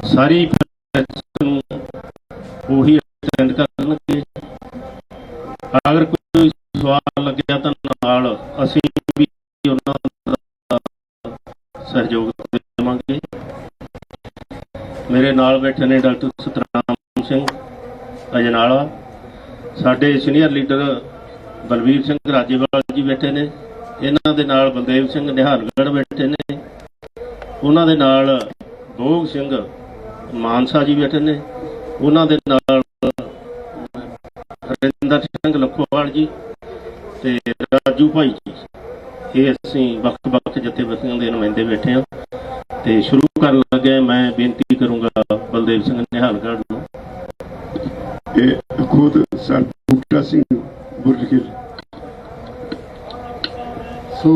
सारी ਉਹੀ ਅਟੈਂਡ ਕਰਨਗੇ। अगर कोई सवाल लग्या तो नाल असीं भी उन्हां दा सहयोग देवांगे। मेरे नाल बैठे ने डॉक्टर सतराम सिंह अजनाला, साडे सीनियर लीडर बलवीर सिंह राजेवाल जी बैठे ने, इन्हां दे नाल बलदेव सिंह निहालगढ़ बैठे ने, उन्हां दे नाल भोग सिंह मानसा जी बैठे ने, उन्हां दे नाल हरिंदर सिंह लखोवाल जी ते राजू भाई जी। ये असीं वक्-वक् जथेबंदियों के नुमाइंदे बैठे हाँ ते शुरू कर लगे। मैं बेनती करूँगा बलदेव सिंह निहालगढ़ नूं। खुद सर बूटा सिंह बुरजगिल। सो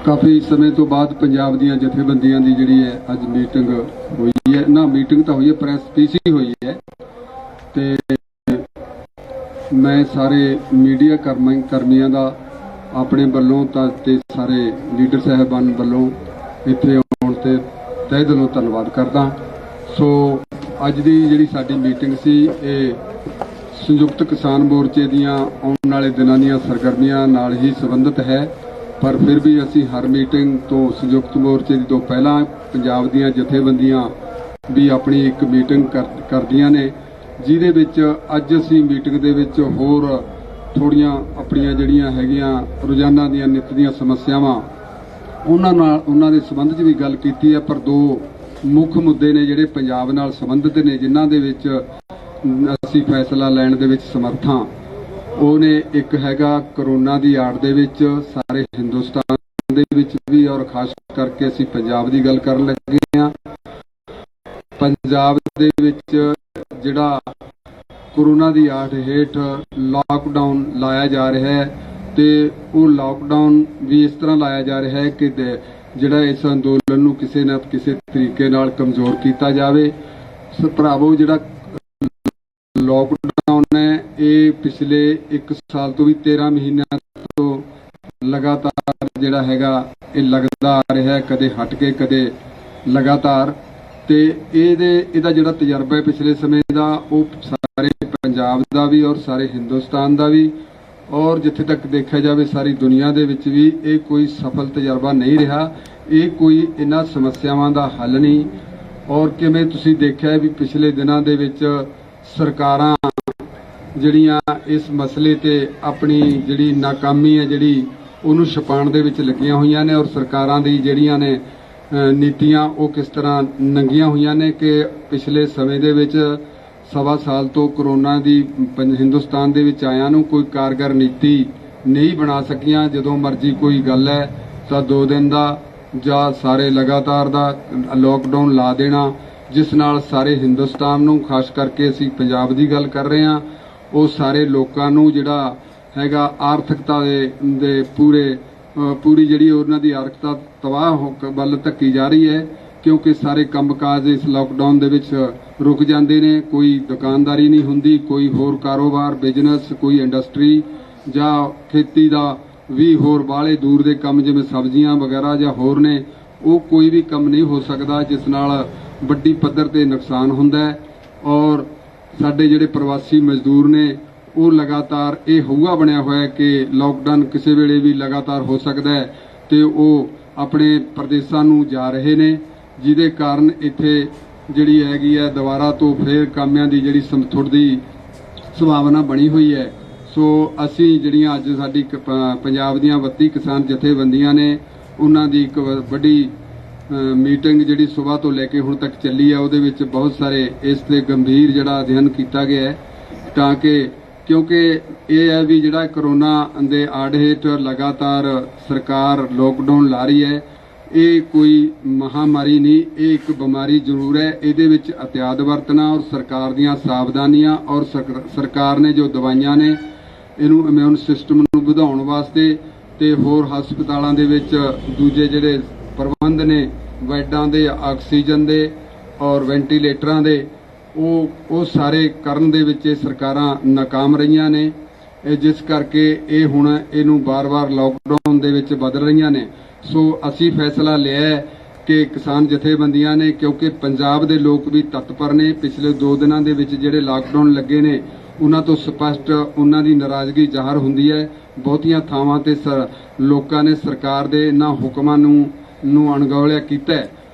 काफ़ी समय तो बाद पंजाब दीयां जथेबंदियां दी जिहड़ी है अज मीटिंग हुई है ना, मीटिंग तो हुई है, प्रैस पीसी हुई है ते मैं सारे मीडिया कर्मियों का अपने वालों ते सारे लीडर साहबान वालों इत्थे आउण ते तहे दिलों धन्नवाद करदा। सो अज दी जिहड़ी साडी मीटिंग सी ये संयुक्त किसान मोर्चे दीयां आउण वाले दिनां दीयां सरगर्मियां नाल ही संबंधित है, पर फिर भी असी हर मीटिंग तो संयुक्त मोर्चे तो पहला पंजाब दीयां जथेबंदियां भी अपनी एक मीटिंग करदियां ने, जिहदे विच अज असी मीटिंग दे विच होर थोड़ियां अपनियां जिहड़ियां हैगियां रोजाना दीयां नित दीयां समस्यावां उन्हां दे संबंध च भी गल कीती है। पर दो मुख मुद्दे ने जिहड़े पंजाब नाल संबंधित ने, जिन्हां दे विच असी फैसला लैण दे विच समर्थ हां। ਉਹਨੇ एक हैगा करोना की आड़ दे विच सारे हिंदुस्तान दे विच भी और खास करके असी पंजाब की गल करन लगे हां। पंजाब दे विच जिहड़ा कोरोना की आड़ हेठ लॉकडाउन लाया जा रहा है ते वो लॉकडाउन भी इस तरह लाया जा रहा है कि जिहड़ा इस अंदोलन नूं किसी ना किसी तरीके नाल कमज़ोर किया जाए। भरावो जिहड़ा लॉकडाउन है ये पिछले एक साल तो भी 13 महीनों तो लगातार जिहड़ा हैगा ये लगदा आ रहा है, कदे हट के कदे लगातार। ते इहदा जिहड़ा तजर्बा है पिछले समय का वो सारे पंजाब का भी और सारे हिंदुस्तान का भी और जिथे तक देखा जाए सारी दुनिया दे विच भी ये कोई सफल तजर्बा नहीं रहा। ये कोई इन्हां समस्यावां दा हल नहीं। और किवें तुसीं देखिआ भी पिछले दिनां दे विच सरकारां जिहड़ियां इस मसले ते अपनी जिहड़ी नाकामी है जिहड़ी उहनूं छुपाउण दे विच लगियां होईयां ने, और सरकारां दी जिहड़ियां ने नीतियां वो किस तरह नंगियां होईयां ने कि पिछले समय दे विच सवा साल तो कोरोना दी हिंदुस्तान दे विच आयां नूं कोई कारगर नीति नहीं बना सकियां। जदों मर्जी कोई गल है तां 2 दिन दा जां सारे लगातार दा लॉकडाउन ला देना, जिस नाल सारे हिंदुस्तान नूं खास करके असीं पंजाब दी गल कर रहे हां, वो सारे लोकां नूं जिहड़ा हैगा आर्थिकता दे पूरी जिहड़ी उन्हां दी आर्थिकता तबाह वल धक्की जा रही है, क्योंकि सारे काम काज इस लॉकडाउन दे विच रुक जांदे ने। कोई दुकानदारी नहीं हुंदी, कोई होर कारोबार बिजनेस, कोई इंडस्ट्री जां खेती दा भी होर बाहले दूर दे काम जिवें सब्जियां वगैरह जां होर ने, वो कोई भी काम नहीं हो सकदा, जिस नाल वड्डी पद्धर ते नुकसान हुंदा है। और साडे जिहड़े प्रवासी मजदूर ने वो लगातार ये हुआ बनया होया है कि लॉकडाउन किसी वेले भी लगातार हो सकता है, तो वो अपने प्रदेशों नूं जा रहे ने, जिहदे कारण इत्थे जिहड़ी हैगी है दोबारा तो फिर कामियां दी जिहड़ी थोड़ी संभावना बनी हुई है। सो असीं जिहड़ियां अज साडी पंजाब दीयां 32 किसान जथेबंदियां ने उन्हां दी एक वड्डी मीटिंग जिहड़ी सुबह तो लैके हुण तक चली है, उहदे विच बहुत सारे इस ते गंभीर जिहड़ा अध्ययन किया गया है, ताकि क्योंकि ये है भी जिहड़ा कोरोना दे आड़ हेठ लगातार सरकार लॉकडाउन ला रही है, ये कोई महामारी नहीं, ये एक बीमारी जरूर है। इहदे विच एहतियात वरतना और सरकार दीयां सावधानियां और सरकार ने जो दवाइयां ने इहनूं इम्यून सिस्टम नूं वधाउण वास्ते ते होर हस्पतालां दे विच दूजे जिहड़े प्रबंध ने बैडां दे, आक्सीजन दे और वेंटीलेटरां दे, वो सारे करन दे विच सरकारां नाकाम रहीआं ने, जिस करके ये हुण इहनूं बार-बार लॉकडाउन दे विच बदल रहीआं ने। सो असी फैसला लिया है ਕਿ ਕਿਸਾਨ ਜਥੇਬੰਦੀਆਂ ਨੇ, ਕਿਉਂਕਿ ਪੰਜਾਬ ਦੇ ਲੋਕ ਵੀ ਤਤਪਰ ਨੇ। ਪਿਛਲੇ 2 ਦਿਨਾਂ ਦੇ ਵਿੱਚ ਜਿਹੜੇ ਲਾਕਡਾਊਨ ਲੱਗੇ ਨੇ ਉਹਨਾਂ ਤੋਂ ਸਪਸ਼ਟ ਉਹਨਾਂ ਦੀ ਨਾਰਾਜ਼ਗੀ ਜ਼ਾਹਰ ਹੁੰਦੀ ਹੈ। ਬਹੁਤੀਆਂ ਥਾਵਾਂ ਤੇ ਲੋਕਾਂ ਨੇ ਸਰਕਾਰ ਦੇ ਇਹਨਾਂ ਹੁਕਮਾਂ ਨੂੰ ਅਣਗੌਲਿਆ ਕੀਤਾ ਹੈ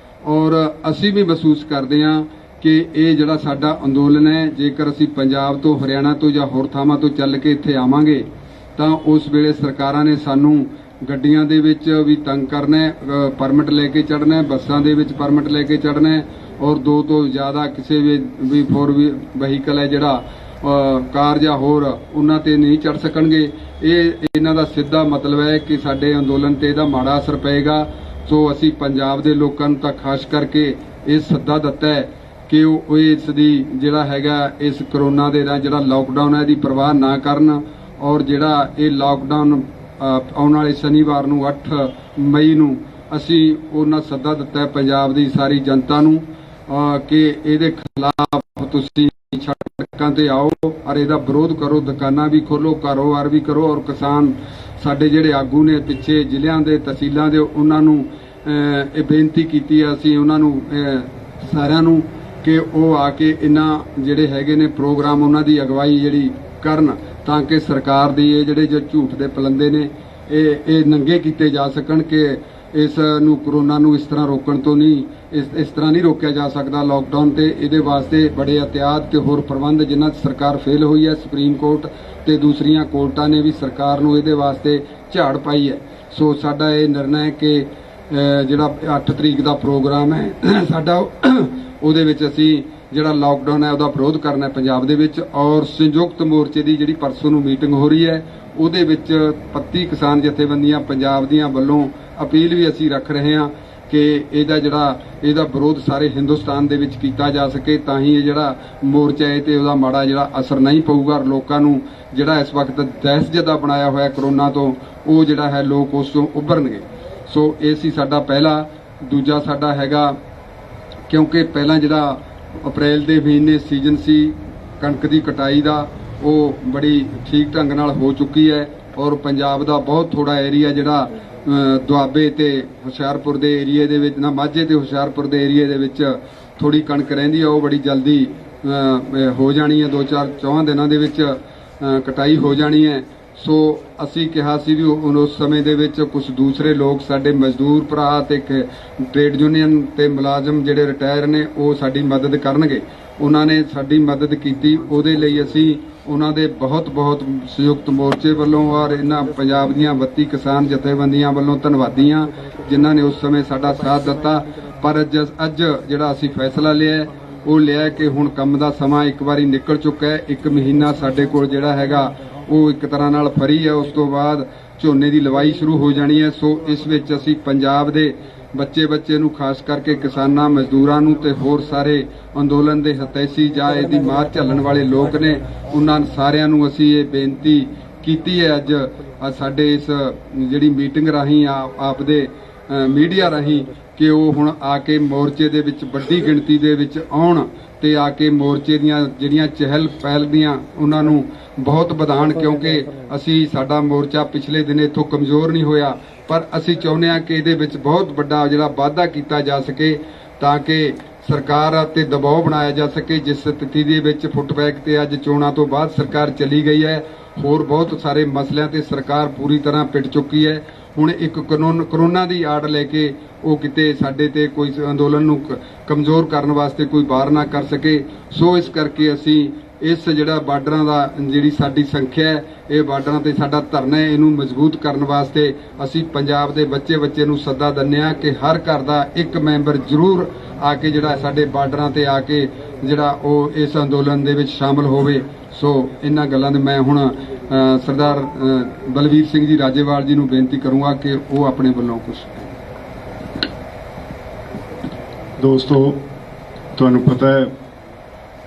ਔਰ ਅਸੀਂ ਵੀ ਮਹਿਸੂਸ ਕਰਦੇ ਹਾਂ ਕਿ ਇਹ ਜਿਹੜਾ ਸਾਡਾ ਅੰਦੋਲਨ ਹੈ, ਜੇਕਰ ਅਸੀਂ ਪੰਜਾਬ ਤੋਂ, ਹਰਿਆਣਾ ਤੋਂ ਜਾਂ ਹੋਰ ਥਾਵਾਂ ਤੋਂ ਚੱਲ ਕੇ ਇੱਥੇ ਆਵਾਂਗੇ ਤਾਂ ਉਸ ਵੇਲੇ ਸਰਕਾਰਾਂ ਨੇ ਸਾਨੂੰ ਗੱਡੀਆਂ ਦੇ ਵਿੱਚ ਵੀ ਤੰਗ ਕਰਨਾ ਹੈ, ਪਰਮਿਟ ਲੈ ਕੇ ਚੜ੍ਹਨਾ ਹੈ, ਬੱਸਾਂ ਦੇ ਵਿੱਚ ਪਰਮਿਟ ਲੈ ਕੇ ਚੜ੍ਹਨਾ ਹੈ ਔਰ 2 ਤੋਂ ਜ਼ਿਆਦਾ ਕਿਸੇ ਵੀ 4 ਵਹੀਕਲ ਹੈ ਜਿਹੜਾ ਕਾਰ ਜਾਂ ਹੋਰ ਉਹਨਾਂ ਤੇ ਨਹੀਂ ਚੜ੍ਹ ਸਕਣਗੇ। ਇਹਨਾਂ ਦਾ ਸਿੱਧਾ ਮਤਲਬ ਹੈ ਕਿ ਸਾਡੇ ਅੰਦੋਲਨ ਤੇ ਇਹਦਾ ਮਾੜਾ ਅਸਰ ਪਏਗਾ। ਸੋ ਅਸੀਂ ਪੰਜਾਬ ਦੇ ਲੋਕਾਂ ਨੂੰ ਤਾਂ ਖਾਸ ਕਰਕੇ ਇਹ ਸੱਦਾ ਦਿੱਤਾ ਹੈ ਕਿ ਉਹ ਇਸ ਦੀ ਜਿਹੜਾ ਹੈਗਾ ਇਸ ਕਰੋਨਾ ਦੇ ਨਾਲ ਜਿਹੜਾ ਲਾਕਡਾਊਨ ਹੈ ਇਹਦੀ ਪਰਵਾਹ ਨਾ ਕਰਨ ਔਰ ਜਿਹੜਾ ਇਹ ਲਾਕਡਾਊਨ ਆਉਣ ਵਾਲੇ ਸ਼ਨੀਵਾਰ ਨੂੰ 8 ਮਈ ਨੂੰ ਅਸੀਂ ਉਹਨਾਂ ਸੱਦਾ ਦਿੱਤਾ ਹੈ ਪੰਜਾਬ ਦੀ ਸਾਰੀ ਜਨਤਾ ਨੂੰ ਕਿ ਇਹਦੇ ਖਿਲਾਫ ਤੁਸੀਂ ਸੜਕਾਂ ਤੇ ਆਓ ਔਰ ਇਹਦਾ ਵਿਰੋਧ ਕਰੋ, ਦੁਕਾਨਾਂ ਵੀ ਖੋਲੋ, ਕਾਰੋਬਾਰ ਵੀ ਕਰੋ ਔਰ ਕਿਸਾਨ ਸਾਡੇ ਜਿਹੜੇ ਆਗੂ ਨੇ ਪਿੱਛੇ ਜ਼ਿਲ੍ਹਿਆਂ ਦੇ, ਤਹਿਸੀਲਾਂ ਦੇ, ਉਹਨਾਂ ਨੂੰ ਇਹ ਬੇਨਤੀ ਕੀਤੀ ਹੈ ਅਸੀਂ ਉਹਨਾਂ ਨੂੰ ਸਾਰਿਆਂ ਨੂੰ ਕਿ ਉਹ ਆ ਕੇ ਇਹਨਾਂ ਜਿਹੜੇ ਹੈਗੇ ਨੇ ਪ੍ਰੋਗਰਾਮ ਉਹਨਾਂ ਦੀ ਅਗਵਾਈ ਜਿਹੜੀ ਕਰਨ ਤਾਂ ਕਿ ਸਰਕਾਰ ਦੀ ਇਹ ਜਿਹੜੇ ਜੋ ਝੂਠ ਦੇ ਪਲੰਦੇ ਨੇ ਇਹ ਨੰਗੇ ਕੀਤੇ ਜਾ ਸਕਣ ਕਿ ਇਸ ਨੂੰ ਕਰੋਨਾ ਨੂੰ ਇਸ ਤਰ੍ਹਾਂ ਰੋਕਣ ਤੋਂ ਨਹੀਂ, ਇਸ ਤਰ੍ਹਾਂ ਨਹੀਂ ਰੋਕਿਆ ਜਾ ਸਕਦਾ ਲਾਕਡਾਊਨ ਤੇ। ਇਹਦੇ ਵਾਸਤੇ ਬੜੇ ਅਹਤਿਆਤ ਤੇ ਹੋਰ ਪ੍ਰਬੰਧ ਜਿਨ੍ਹਾਂ 'ਚ ਸਰਕਾਰ ਫੇਲ ਹੋਈ ਹੈ, ਸੁਪਰੀਮ ਕੋਰਟ ਤੇ ਦੂਸਰੀਆਂ ਕੋਰਟਾਂ ਨੇ ਵੀ ਸਰਕਾਰ ਨੂੰ ਇਹਦੇ ਵਾਸਤੇ ਝਾੜ ਪਾਈ ਹੈ। ਸੋ ਸਾਡਾ ਇਹ ਨਿਰਣਾ ਹੈ ਕਿ ਜਿਹੜਾ 8 ਤਰੀਕ ਦਾ ਪ੍ਰੋਗਰਾਮ ਹੈ ਸਾਡਾ ਉਹਦੇ ਵਿੱਚ ਅਸੀਂ ਜਿਹੜਾ ਲਾਕਡਾਊਨ ਹੈ ਉਹਦਾ ਵਿਰੋਧ ਕਰਨਾ ਹੈ ਪੰਜਾਬ ਦੇ ਵਿੱਚ ਔਰ ਸੰਯੁਕਤ ਮੋਰਚੇ ਦੀ ਜਿਹੜੀ ਪਰਸੋਂ ਨੂੰ ਮੀਟਿੰਗ ਹੋ ਰਹੀ ਹੈ ਉਹਦੇ ਵਿੱਚ 32 ਕਿਸਾਨ ਜਥੇਬੰਦੀਆਂ ਪੰਜਾਬ ਦੀਆਂ ਵੱਲੋਂ ਅਪੀਲ ਵੀ ਅਸੀਂ ਰੱਖ ਰਹੇ ਹਾਂ ਕਿ ਇਹਦਾ ਵਿਰੋਧ ਸਾਰੇ ਹਿੰਦੁਸਤਾਨ ਦੇ ਵਿੱਚ ਕੀਤਾ ਜਾ ਸਕੇ ਤਾਂ ਹੀ ਇਹ ਜਿਹੜਾ ਮੋਰਚਾ ਹੈ ਤੇ ਉਹਦਾ ਮਾੜਾ ਜਿਹੜਾ ਅਸਰ ਨਹੀਂ ਪਊਗਾ ਔਰ ਲੋਕਾਂ ਨੂੰ ਜਿਹੜਾ ਇਸ ਵਕਤ ਦਹਿਸ਼ਤਜ਼ਦਾ ਬਣਾਇਆ ਹੋਇਆ ਕਰੋਨਾ ਤੋਂ ਉਹ ਜਿਹੜਾ ਹੈ ਲੋਕ ਉਸ ਤੋਂ ਉੱਭਰਨਗੇ। ਸੋ ਇਹ ਸੀ ਸਾਡਾ ਪਹਿਲਾ। ਦੂਜਾ ਸਾਡਾ ਹੈਗਾ ਕਿਉਂਕਿ ਪਹਿਲਾਂ ਜਿਹੜਾ ਅਪ੍ਰੈਲ ਦੇ ਮਹੀਨੇ ਸੀਜ਼ਨ ਸੀ ਕਣਕ ਦੀ ਕਟਾਈ ਦਾ ਉਹ ਬੜੀ ਠੀਕ ਢੰਗ ਨਾਲ ਹੋ ਚੁੱਕੀ ਹੈ ਔਰ ਪੰਜਾਬ ਦਾ ਬਹੁਤ ਥੋੜਾ ਏਰੀਆ ਜਿਹੜਾ ਦੁਆਬੇ ਤੇ ਹੁਸ਼ਿਆਰਪੁਰ ਦੇ ਏਰੀਏ ਦੇ ਵਿੱਚ ਮਾਝੇ ਤੇ ਹੁਸ਼ਿਆਰਪੁਰ ਦੇ ਏਰੀਏ ਦੇ ਵਿੱਚ ਥੋੜੀ ਕਣਕ ਰਹਿੰਦੀ ਹੈ ਉਹ ਬੜੀ ਜਲਦੀ ਹੋ ਜਾਣੀ ਹੈ 2-4 ਦਿਨਾਂ ਦੇ ਵਿੱਚ ਕਟਾਈ ਹੋ ਜਾਣੀ ਹੈ। ਸੋ ਅਸੀਂ ਕਿਹਾ ਸੀ ਵੀ ਉਸ ਸਮੇਂ ਦੇ ਵਿੱਚ ਕੁਝ ਦੂਸਰੇ ਲੋਕ ਸਾਡੇ ਮਜ਼ਦੂਰ ਭਰਾ ਤੇ ਟ੍ਰੇਡ ਯੂਨੀਅਨ ਤੇ ਮੁਲਾਜ਼ਮ ਜਿਹੜੇ ਰਿਟਾਇਰ ਨੇ ਉਹ ਸਾਡੀ ਮਦਦ ਕਰਨਗੇ। ਉਹਨਾਂ ਨੇ ਸਾਡੀ ਮਦਦ ਕੀਤੀ, ਉਹਦੇ ਲਈ ਅਸੀਂ ਉਹਨਾਂ ਦੇ ਬਹੁਤ ਸੰਯੁਕਤ ਮੋਰਚੇ ਵੱਲੋਂ ਔਰ ਇਹਨਾਂ ਪੰਜਾਬ ਦੀਆਂ 32 ਕਿਸਾਨ ਜਥੇਬੰਦੀਆਂ ਵੱਲੋਂ ਧੰਨਵਾਦੀ ਹਾਂ ਜਿਨ੍ਹਾਂ ਨੇ ਉਸ ਸਮੇਂ ਸਾਡਾ ਸਾਥ ਦਿੱਤਾ। ਪਰ ਅੱਜ ਜਿਹੜਾ ਅਸੀਂ ਫੈਸਲਾ ਲਿਆ ਉਹ ਲਿਆ ਕਿ ਹੁਣ ਕੰਮ ਦਾ ਸਮਾਂ ਇੱਕ ਵਾਰੀ ਨਿਕਲ ਚੁੱਕਾ ਹੈ। 1 ਮਹੀਨਾ ਸਾਡੇ ਕੋਲ ਜਿਹੜਾ ਹੈਗਾ ਉਹ ਇੱਕ ਤਰ੍ਹਾਂ ਨਾਲ ਫਰੀ ਹੈ। ਉਸ ਤੋਂ ਬਾਅਦ ਝੋਨੇ ਦੀ ਲਵਾਈ ਸ਼ੁਰੂ ਹੋ ਜਾਣੀ ਹੈ। ਸੋ ਇਸ ਵਿੱਚ ਅਸੀਂ ਪੰਜਾਬ ਦੇ ਬੱਚੇ ਨੂੰ ਖਾਸ ਕਰਕੇ ਕਿਸਾਨਾਂ, ਮਜ਼ਦੂਰਾਂ ਨੂੰ ਤੇ ਹੋਰ ਸਾਰੇ ਅੰਦੋਲਨ ਦੇ ਹਿਤੈਸ਼ੀ ਜਾਂ ਇਹਦੀ ਮਾਰ ਝੱਲਣ ਵਾਲੇ ਲੋਕ ਨੇ ਉਹਨਾਂ ਸਾਰਿਆਂ ਨੂੰ ਅਸੀਂ ਇਹ ਬੇਨਤੀ ਕੀਤੀ ਹੈ ਅੱਜ ਸਾਡੇ ਇਸ ਜਿਹੜੀ ਮੀਟਿੰਗ ਰਾਹੀਂ ਆਪ ਦੇ ਮੀਡੀਆ ਰਾਹੀਂ ਕਿ ਉਹ ਹੁਣ ਆ ਕੇ ਮੋਰਚੇ ਦੇ ਵਿੱਚ ਵੱਡੀ ਗਿਣਤੀ ਦੇ ਵਿੱਚ ਆਉਣ ਤੇ ਆ ਕੇ ਮੋਰਚੇ ਦੀਆਂ ਜਿਹੜੀਆਂ ਚਹਿਲ ਪਹਿਲ ਦੀਆਂ ਉਹਨਾਂ ਨੂੰ ਬਹੁਤ ਵਧਾਉਣ ਕਿਉਂਕਿ ਸਾਡਾ ਮੋਰਚਾ ਪਿਛਲੇ ਦਿਨ ਇੱਥੋਂ ਕਮਜ਼ੋਰ ਨਹੀਂ ਹੋਇਆ ਪਰ ਅਸੀਂ ਚਾਹੁੰਦੇ ਹਾਂ ਕਿ ਇਹਦੇ ਵਿੱਚ ਬਹੁਤ ਵੱਡਾ ਜਿਹੜਾ ਵਾਧਾ ਕੀਤਾ ਜਾ ਸਕੇ ਤਾਂ ਕਿ ਸਰਕਾਰ ਤੇ ਦਬਾਅ ਬਣਾਇਆ ਜਾ ਸਕੇ। ਜਿਸ ਸਥਿਤੀ ਦੇ ਵਿੱਚ ਫੁੱਟਬੈਕ ਤੇ ਅੱਜ ਚੋਣਾਂ ਤੋਂ ਬਾਅਦ ਸਰਕਾਰ ਚਲੀ ਗਈ ਹੈ, ਹੋਰ ਬਹੁਤ ਸਾਰੇ ਮਸਲਿਆਂ ਤੇ ਸਰਕਾਰ ਪੂਰੀ ਤਰ੍ਹਾਂ ਪਿੱਟ ਚੁੱਕੀ ਹੈ। ਹੁਣ ਇੱਕ ਕਰੋਨਾ ਦੀ ਆੜ ਲੈ ਕੇ ਉਹ ਕਿਤੇ ਸਾਡੇ ਤੇ ਕੋਈ ਅੰਦੋਲਨ ਨੂੰ ਕਮਜ਼ੋਰ ਕਰਨ ਵਾਸਤੇ ਕੋਈ ਵਾਰ ਨਾ ਕਰ ਸਕੇ। ਸੋ ਇਸ ਕਰਕੇ ਅਸੀਂ ਇਸ ਜਿਹੜਾ ਬਾਰਡਰਾਂ ਦਾ ਜਿਹੜੀ ਸਾਡੀ ਸੰਖਿਆ ਹੈ ਇਹ ਬਾਰਡਰਾਂ ਤੇ ਸਾਡਾ ਧਰਨਾ ਹੈ ਇਹਨੂੰ ਮਜ਼ਬੂਤ ਕਰਨ ਵਾਸਤੇ ਅਸੀਂ ਪੰਜਾਬ ਦੇ ਬੱਚੇ ਨੂੰ ਸੱਦਾ ਦਿੰਦੇ ਹਾਂ ਕਿ ਹਰ ਘਰ ਦਾ ਇੱਕ ਮੈਂਬਰ ਜ਼ਰੂਰ ਆ ਕੇ ਜਿਹੜਾ ਸਾਡੇ ਬਾਰਡਰਾਂ ਤੇ ਆ ਕੇ ਜਿਹੜਾ ਉਹ ਇਸ ਅੰਦੋਲਨ ਦੇ ਵਿੱਚ ਸ਼ਾਮਲ ਹੋਵੇ। ਸੋ ਇਹਨਾਂ ਗੱਲਾਂ ਦੇ ਮੈਂ ਹੁਣ ਸਰਦਾਰ ਬਲਵੀਰ ਸਿੰਘ ਜੀ ਰਾਜੇਵਾਲ ਜੀ ਨੂੰ ਬੇਨਤੀ ਕਰੂੰਗਾ ਕਿ ਉਹ ਆਪਣੇ ਵੱਲੋਂ ਕੁਝ। ਦੋਸਤੋ ਤੁਹਾਨੂੰ ਪਤਾ ਹੈ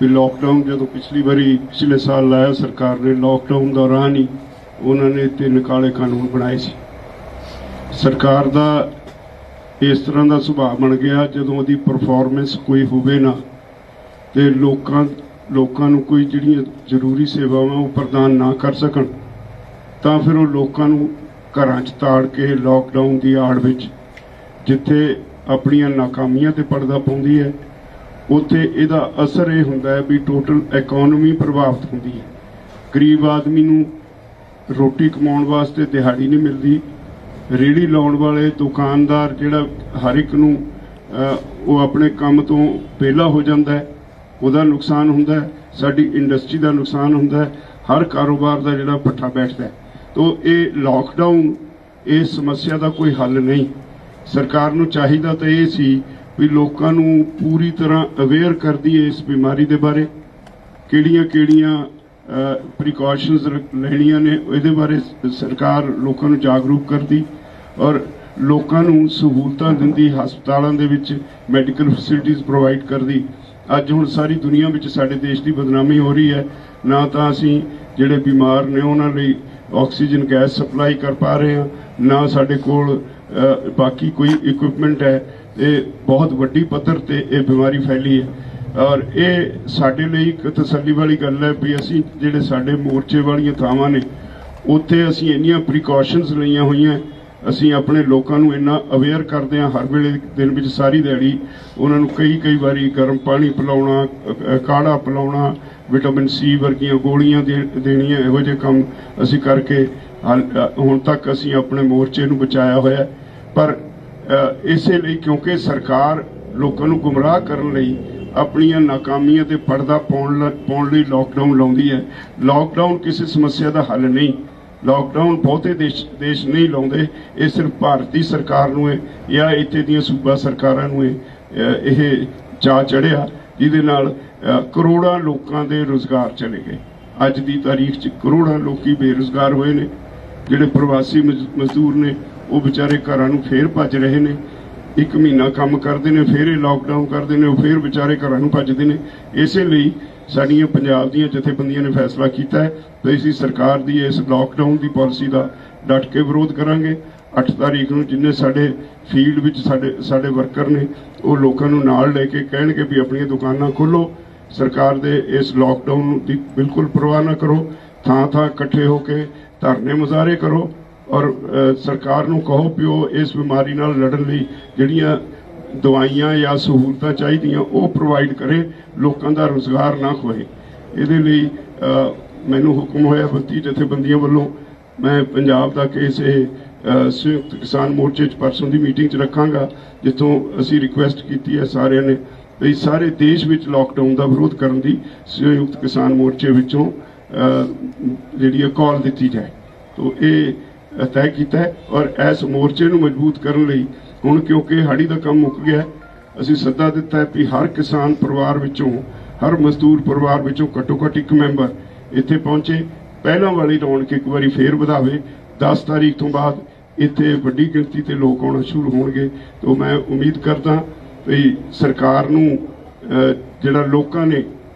ਵੀ ਲਾਕਡਾਊਨ ਜਦੋਂ ਪਿਛਲੇ ਸਾਲ ਲਾਇਆ ਸਰਕਾਰ ਨੇ ਲਾਕਡਾਊਨ ਦੌਰਾਨ ਹੀ ਉਹਨਾਂ ਨੇ 3 ਕਾਲੇ ਕਾਨੂੰਨ ਬਣਾਏ ਸੀ। ਸਰਕਾਰ ਦਾ ਇਸ ਤਰ੍ਹਾਂ ਦਾ ਸੁਭਾਅ ਬਣ ਗਿਆ ਜਦੋਂ ਉਹਦੀ ਪਰਫਾਰਮੈਂਸ ਕੋਈ ਹੋਵੇ ਨਾ ਤੇ ਲੋਕਾਂ ਨੂੰ ਕੋਈ ਜਿਹੜੀਆਂ ਜ਼ਰੂਰੀ ਸੇਵਾਵਾਂ ਉਹ ਪ੍ਰਦਾਨ ਨਾ ਕਰ ਸਕਣ ਤਾਂ ਫਿਰ ਉਹ ਲੋਕਾਂ ਨੂੰ ਘਰਾਂ 'ਚ ਤਾੜ ਕੇ ਲਾਕਡਾਊਨ ਦੀ ਆੜ ਵਿੱਚ ਜਿੱਥੇ ਆਪਣੀਆਂ ਨਾਕਾਮੀਆਂ ਤੇ ਪਰਦਾ ਪਾਉਂਦੀ ਹੈ, ਉੱਥੇ ਇਹਦਾ ਅਸਰ ਇਹ ਹੁੰਦਾ ਹੈ ਵੀ ਟੋਟਲ ਇਕਨੋਮੀ ਪ੍ਰਭਾਵਿਤ ਹੁੰਦੀ ਹੈ। ਗਰੀਬ ਆਦਮੀ ਨੂੰ ਰੋਟੀ ਕਮਾਉਣ ਵਾਸਤੇ ਦਿਹਾੜੀ ਨਹੀਂ ਮਿਲਦੀ। ਰੇਹੜੀ ਲਾਉਣ ਵਾਲੇ ਦੁਕਾਨਦਾਰ ਜਿਹੜਾ ਹਰ ਇੱਕ ਨੂੰ ਉਹ ਆਪਣੇ ਕੰਮ ਤੋਂ ਵਿਹਲਾ ਹੋ ਜਾਂਦਾ ਹੈ, ਉਹਦਾ ਨੁਕਸਾਨ ਹੁੰਦਾ ਹੈ। ਸਾਡੀ ਇੰਡਸਟਰੀ ਦਾ ਨੁਕਸਾਨ ਹੁੰਦਾ ਹੈ। ਹਰ ਕਾਰੋਬਾਰ ਦਾ ਜਿਹੜਾ ਪੱਠਾ ਬੈਠਦਾ ਹੈ। ਤੋ ਇਹ ਲਾਕਡਾਊਨ ਇਸ ਸਮੱਸਿਆ ਦਾ ਕੋਈ ਹੱਲ ਨਹੀਂ। ਸਰਕਾਰ ਨੂੰ ਚਾਹੀਦਾ ਤਾਂ ਇਹ ਸੀ ਵੀ ਲੋਕਾਂ ਨੂੰ ਪੂਰੀ ਤਰ੍ਹਾਂ ਅਵੇਅਰ ਕਰਦੀ ਹੈ ਇਸ ਬਿਮਾਰੀ ਦੇ ਬਾਰੇ, ਕਿਹੜੀਆਂ ਪ੍ਰੀਕਾਸ਼ਨਸ ਲੈਣੀਆਂ ਨੇ ਇਹਦੇ ਬਾਰੇ ਸਰਕਾਰ ਲੋਕਾਂ ਨੂੰ ਜਾਗਰੂਕ ਕਰਦੀ ਔਰ ਲੋਕਾਂ ਨੂੰ ਸਹੂਲਤਾਂ ਦਿੰਦੀ, ਹਸਪਤਾਲਾਂ ਦੇ ਵਿੱਚ ਮੈਡੀਕਲ ਫੈਸਿਲਿਟੀਜ਼ ਪ੍ਰੋਵਾਈਡ ਕਰਦੀ। ਅੱਜ ਹੁਣ ਸਾਰੀ ਦੁਨੀਆ ਵਿੱਚ ਸਾਡੇ ਦੇਸ਼ ਦੀ ਬਦਨਾਮੀ ਹੋ ਰਹੀ ਹੈ। ਨਾ ਤਾਂ ਅਸੀਂ ਜਿਹੜੇ ਬਿਮਾਰ ਨੇ ਉਹਨਾਂ ਲਈ ਆਕਸੀਜਨ ਗੈਸ ਸਪਲਾਈ ਕਰ ਪਾ ਰਹੇ ਹਾਂ, ਨਾ ਸਾਡੇ ਕੋਲ ਬਾਕੀ ਕੋਈ ਇਕਵਿਪਮੈਂਟ ਹੈ। ਇਹ ਬਹੁਤ ਵੱਡੀ ਪੱਧਰ ਤੇ ਇਹ ਬਿਮਾਰੀ ਫੈਲੀ ਹੈ ਔਰ ਇਹ ਸਾਡੇ ਲਈ ਇੱਕ ਤਸੱਲੀ ਵਾਲੀ ਗੱਲ ਹੈ ਵੀ ਅਸੀਂ ਜਿਹੜੇ ਸਾਡੇ ਮੋਰਚੇ ਵਾਲੀਆਂ ਥਾਵਾਂ ਨੇ ਉੱਥੇ ਅਸੀਂ ਇੰਨੀਆਂ ਪ੍ਰੀਕਾਸ਼ਨਸ ਲਈਆਂ ਹੋਈਆਂ। ਅਸੀਂ ਆਪਣੇ ਲੋਕਾਂ ਨੂੰ ਇੰਨਾ ਅਵੇਅਰ ਕਰਦੇ ਹਾਂ, ਹਰ ਵੇਲੇ ਦਿਨ ਵਿੱਚ ਸਾਰੀ ਦਿਹਾੜੀ ਉਹਨਾਂ ਨੂੰ ਕਈ ਵਾਰੀ ਗਰਮ ਪਾਣੀ ਪਿਲਾਉਣਾ, ਕਾੜਾ ਪਿਲਾਉਣਾ, ਵਿਟਾਮਿਨ ਸੀ ਵਰਗੀਆਂ ਗੋਲੀਆਂ ਦੇਣੀਆਂ, ਇਹੋ ਜਿਹੇ ਕੰਮ ਅਸੀਂ ਕਰਕੇ ਹੁਣ ਤੱਕ ਅਸੀਂ ਆਪਣੇ ਮੋਰਚੇ ਨੂੰ ਬਚਾਇਆ ਹੋਇਆ। ਪਰ ਇਸੇ ਲਈ ਕਿਉਂਕਿ ਸਰਕਾਰ ਲੋਕਾਂ ਨੂੰ ਗੁੰਮਰਾਹ ਕਰਨ ਲਈ ਆਪਣੀਆਂ ਨਾਕਾਮੀਆਂ ਤੇ ਪਰਦਾ ਪਾਉਣ ਲਈ ਲਾਕਡਾਊਨ ਲਾਉਂਦੀ ਹੈ। ਲਾਕਡਾਊਨ ਕਿਸੇ ਸਮੱਸਿਆ ਦਾ ਹੱਲ ਨਹੀਂ। ਲਾਕਡਾਊਨ ਬਹੁਤੇ ਦੇਸ਼ ਨਹੀਂ ਲਾਉਂਦੇ। ਇਹ ਸਿਰਫ ਭਾਰਤੀ ਸਰਕਾਰ ਨੂੰ ਹੈ ਜਾਂ ਇੱਥੇ ਦੀਆਂ ਸੂਬਾ ਸਰਕਾਰਾਂ ਨੂੰ ਇਹ ਚਾਅ ਚੜਿਆ ਜਿਹਦੇ ਨਾਲ ਕਰੋੜਾਂ ਲੋਕਾਂ ਦੇ ਰੁਜ਼ਗਾਰ ਚਲੇ ਗਏ। ਅੱਜ ਦੀ ਤਾਰੀਖ 'ਚ ਕਰੋੜਾਂ ਲੋਕੀ ਬੇਰੁਜ਼ਗਾਰ ਹੋਏ ਨੇ। ਜਿਹੜੇ ਪ੍ਰਵਾਸੀ ਮਜ਼ਦੂਰ ਨੇ ਉਹ ਵਿਚਾਰੇ ਘਰਾਂ ਨੂੰ ਫੇਰ ਭੱਜ ਰਹੇ ਨੇ। ਇੱਕ ਮਹੀਨਾ ਕੰਮ ਕਰਦੇ ਨੇ, ਫੇਰ ਇਹ ਲਾਕਡਾਊਨ ਕਰਦੇ ਨੇ, ਉਹ ਫੇਰ ਵਿਚਾਰੇ ਘਰਾਂ ਨੂੰ ਭੱਜਦੇ ਨੇ। ਇਸੇ ਲਈ ਸਾਡੀਆਂ ਪੰਜਾਬ ਦੀਆਂ ਜਥੇਬੰਦੀਆਂ ਨੇ ਫੈਸਲਾ ਕੀਤਾ ਹੈ ਕਿ ਅਸੀਂ ਸਰਕਾਰ ਦੀ ਇਸ ਲਾਕਡਾਊਨ ਦੀ ਪਾਲਿਸੀ ਦਾ ਡਟ ਕੇ ਵਿਰੋਧ ਕਰਾਂਗੇ। 8 ਤਾਰੀਖ ਨੂੰ ਜਿੰਨੇ ਸਾਡੇ ਫੀਲਡ ਵਿੱਚ ਸਾਡੇ ਵਰਕਰ ਨੇ ਉਹ ਲੋਕਾਂ ਨੂੰ ਨਾਲ ਲੈ ਕੇ ਕਹਿਣਗੇ ਵੀ ਆਪਣੀਆਂ ਦੁਕਾਨਾਂ ਖੋਲ੍ਹੋ, ਸਰਕਾਰ ਦੇ ਇਸ ਲਾਕਡਾਊਨ ਦੀ ਬਿਲਕੁਲ ਪਰਵਾਹ ਨਾ ਕਰੋ, ਥਾਂ ਇਕੱਠੇ ਹੋ ਕੇ ਧਰਨੇ ਮੁਜ਼ਾਹਰੇ ਕਰੋ ਔਰ ਸਰਕਾਰ ਨੂੰ ਕਹੋ ਵੀ ਉਹ ਇਸ ਬਿਮਾਰੀ ਨਾਲ ਲੜਨ ਲਈ ਜਿਹੜੀਆਂ ਦਵਾਈਆਂ ਜਾਂ ਸਹੂਲਤਾਂ ਚਾਹੀਦੀਆਂ ਉਹ ਪ੍ਰੋਵਾਈਡ ਕਰੇ, ਲੋਕਾਂ ਦਾ ਰੁਜ਼ਗਾਰ ਨਾ ਖੋਏ। ਇਹਦੇ ਲਈ ਮੈਨੂੰ ਹੁਕਮ ਹੋਇਆ 32 ਜਥੇਬੰਦੀਆਂ ਵੱਲੋਂ ਮੈਂ ਪੰਜਾਬ ਦਾ ਕੇਸ ਇਹ ਸੰਯੁਕਤ ਕਿਸਾਨ ਮੋਰਚੇ 'ਚ ਪਰਸੋਂ ਦੀ ਮੀਟਿੰਗ 'ਚ ਰੱਖਾਂਗਾ, ਜਿੱਥੋਂ ਅਸੀਂ ਰਿਕੁਐਸਟ ਕੀਤੀ ਹੈ ਸਾਰਿਆਂ ਨੇ ਵੀ ਸਾਰੇ ਦੇਸ਼ ਵਿੱਚ ਲਾਕਡਾਊਨ ਦਾ ਵਿਰੋਧ ਕਰਨ ਦੀ ਸੰਯੁਕਤ ਕਿਸਾਨ ਮੋਰਚੇ ਵਿੱਚੋਂ ਜਿਹੜੀ ਕਾਲ ਦਿੱਤੀ ਜਾਏ। ਤੋ ਇਹ ਤੈਅ ਕੀਤਾ ਹੈ ਔਰ ਇਸ ਮੋਰਚੇ ਨੂੰ ਮਜ਼ਬੂਤ ਕਰਨ ਲਈ ਹੁਣ ਕਿਉਂਕਿ ਹਾੜੀ ਦਾ ਕੰਮ ਮੁੱਕ ਗਿਆ, ਅਸੀਂ ਸੱਦਾ ਦਿੱਤਾ ਹੈ ਵੀ ਹਰ ਕਿਸਾਨ ਪਰਿਵਾਰ ਵਿੱਚੋਂ, ਹਰ ਮਜ਼ਦੂਰ ਪਰਿਵਾਰ ਵਿੱਚੋਂ ਘੱਟੋ ਘੱਟ ਇੱਕ ਮੈਂਬਰ ਇੱਥੇ ਪਹੁੰਚੇ। ਪਹਿਲਾਂ ਵਾਲੀ ਰੌਣਕ ਇੱਕ ਵਾਰੀ ਫੇਰ ਵਧਾਵੇ। 10 ਤਾਰੀਖ ਤੋਂ ਬਾਅਦ ਇੱਥੇ ਵੱਡੀ ਗਿਣਤੀ ਤੇ ਲੋਕ ਆਉਣਾ ਸ਼ੁਰੂ ਹੋਣਗੇ। ਤਾਂ ਮੈਂ ਉਮੀਦ ਕਰਦਾ ਵੀ ਸਰਕਾਰ ਨੂੰ ਜਿਹੜਾ ਲੋਕਾਂ ਨੇ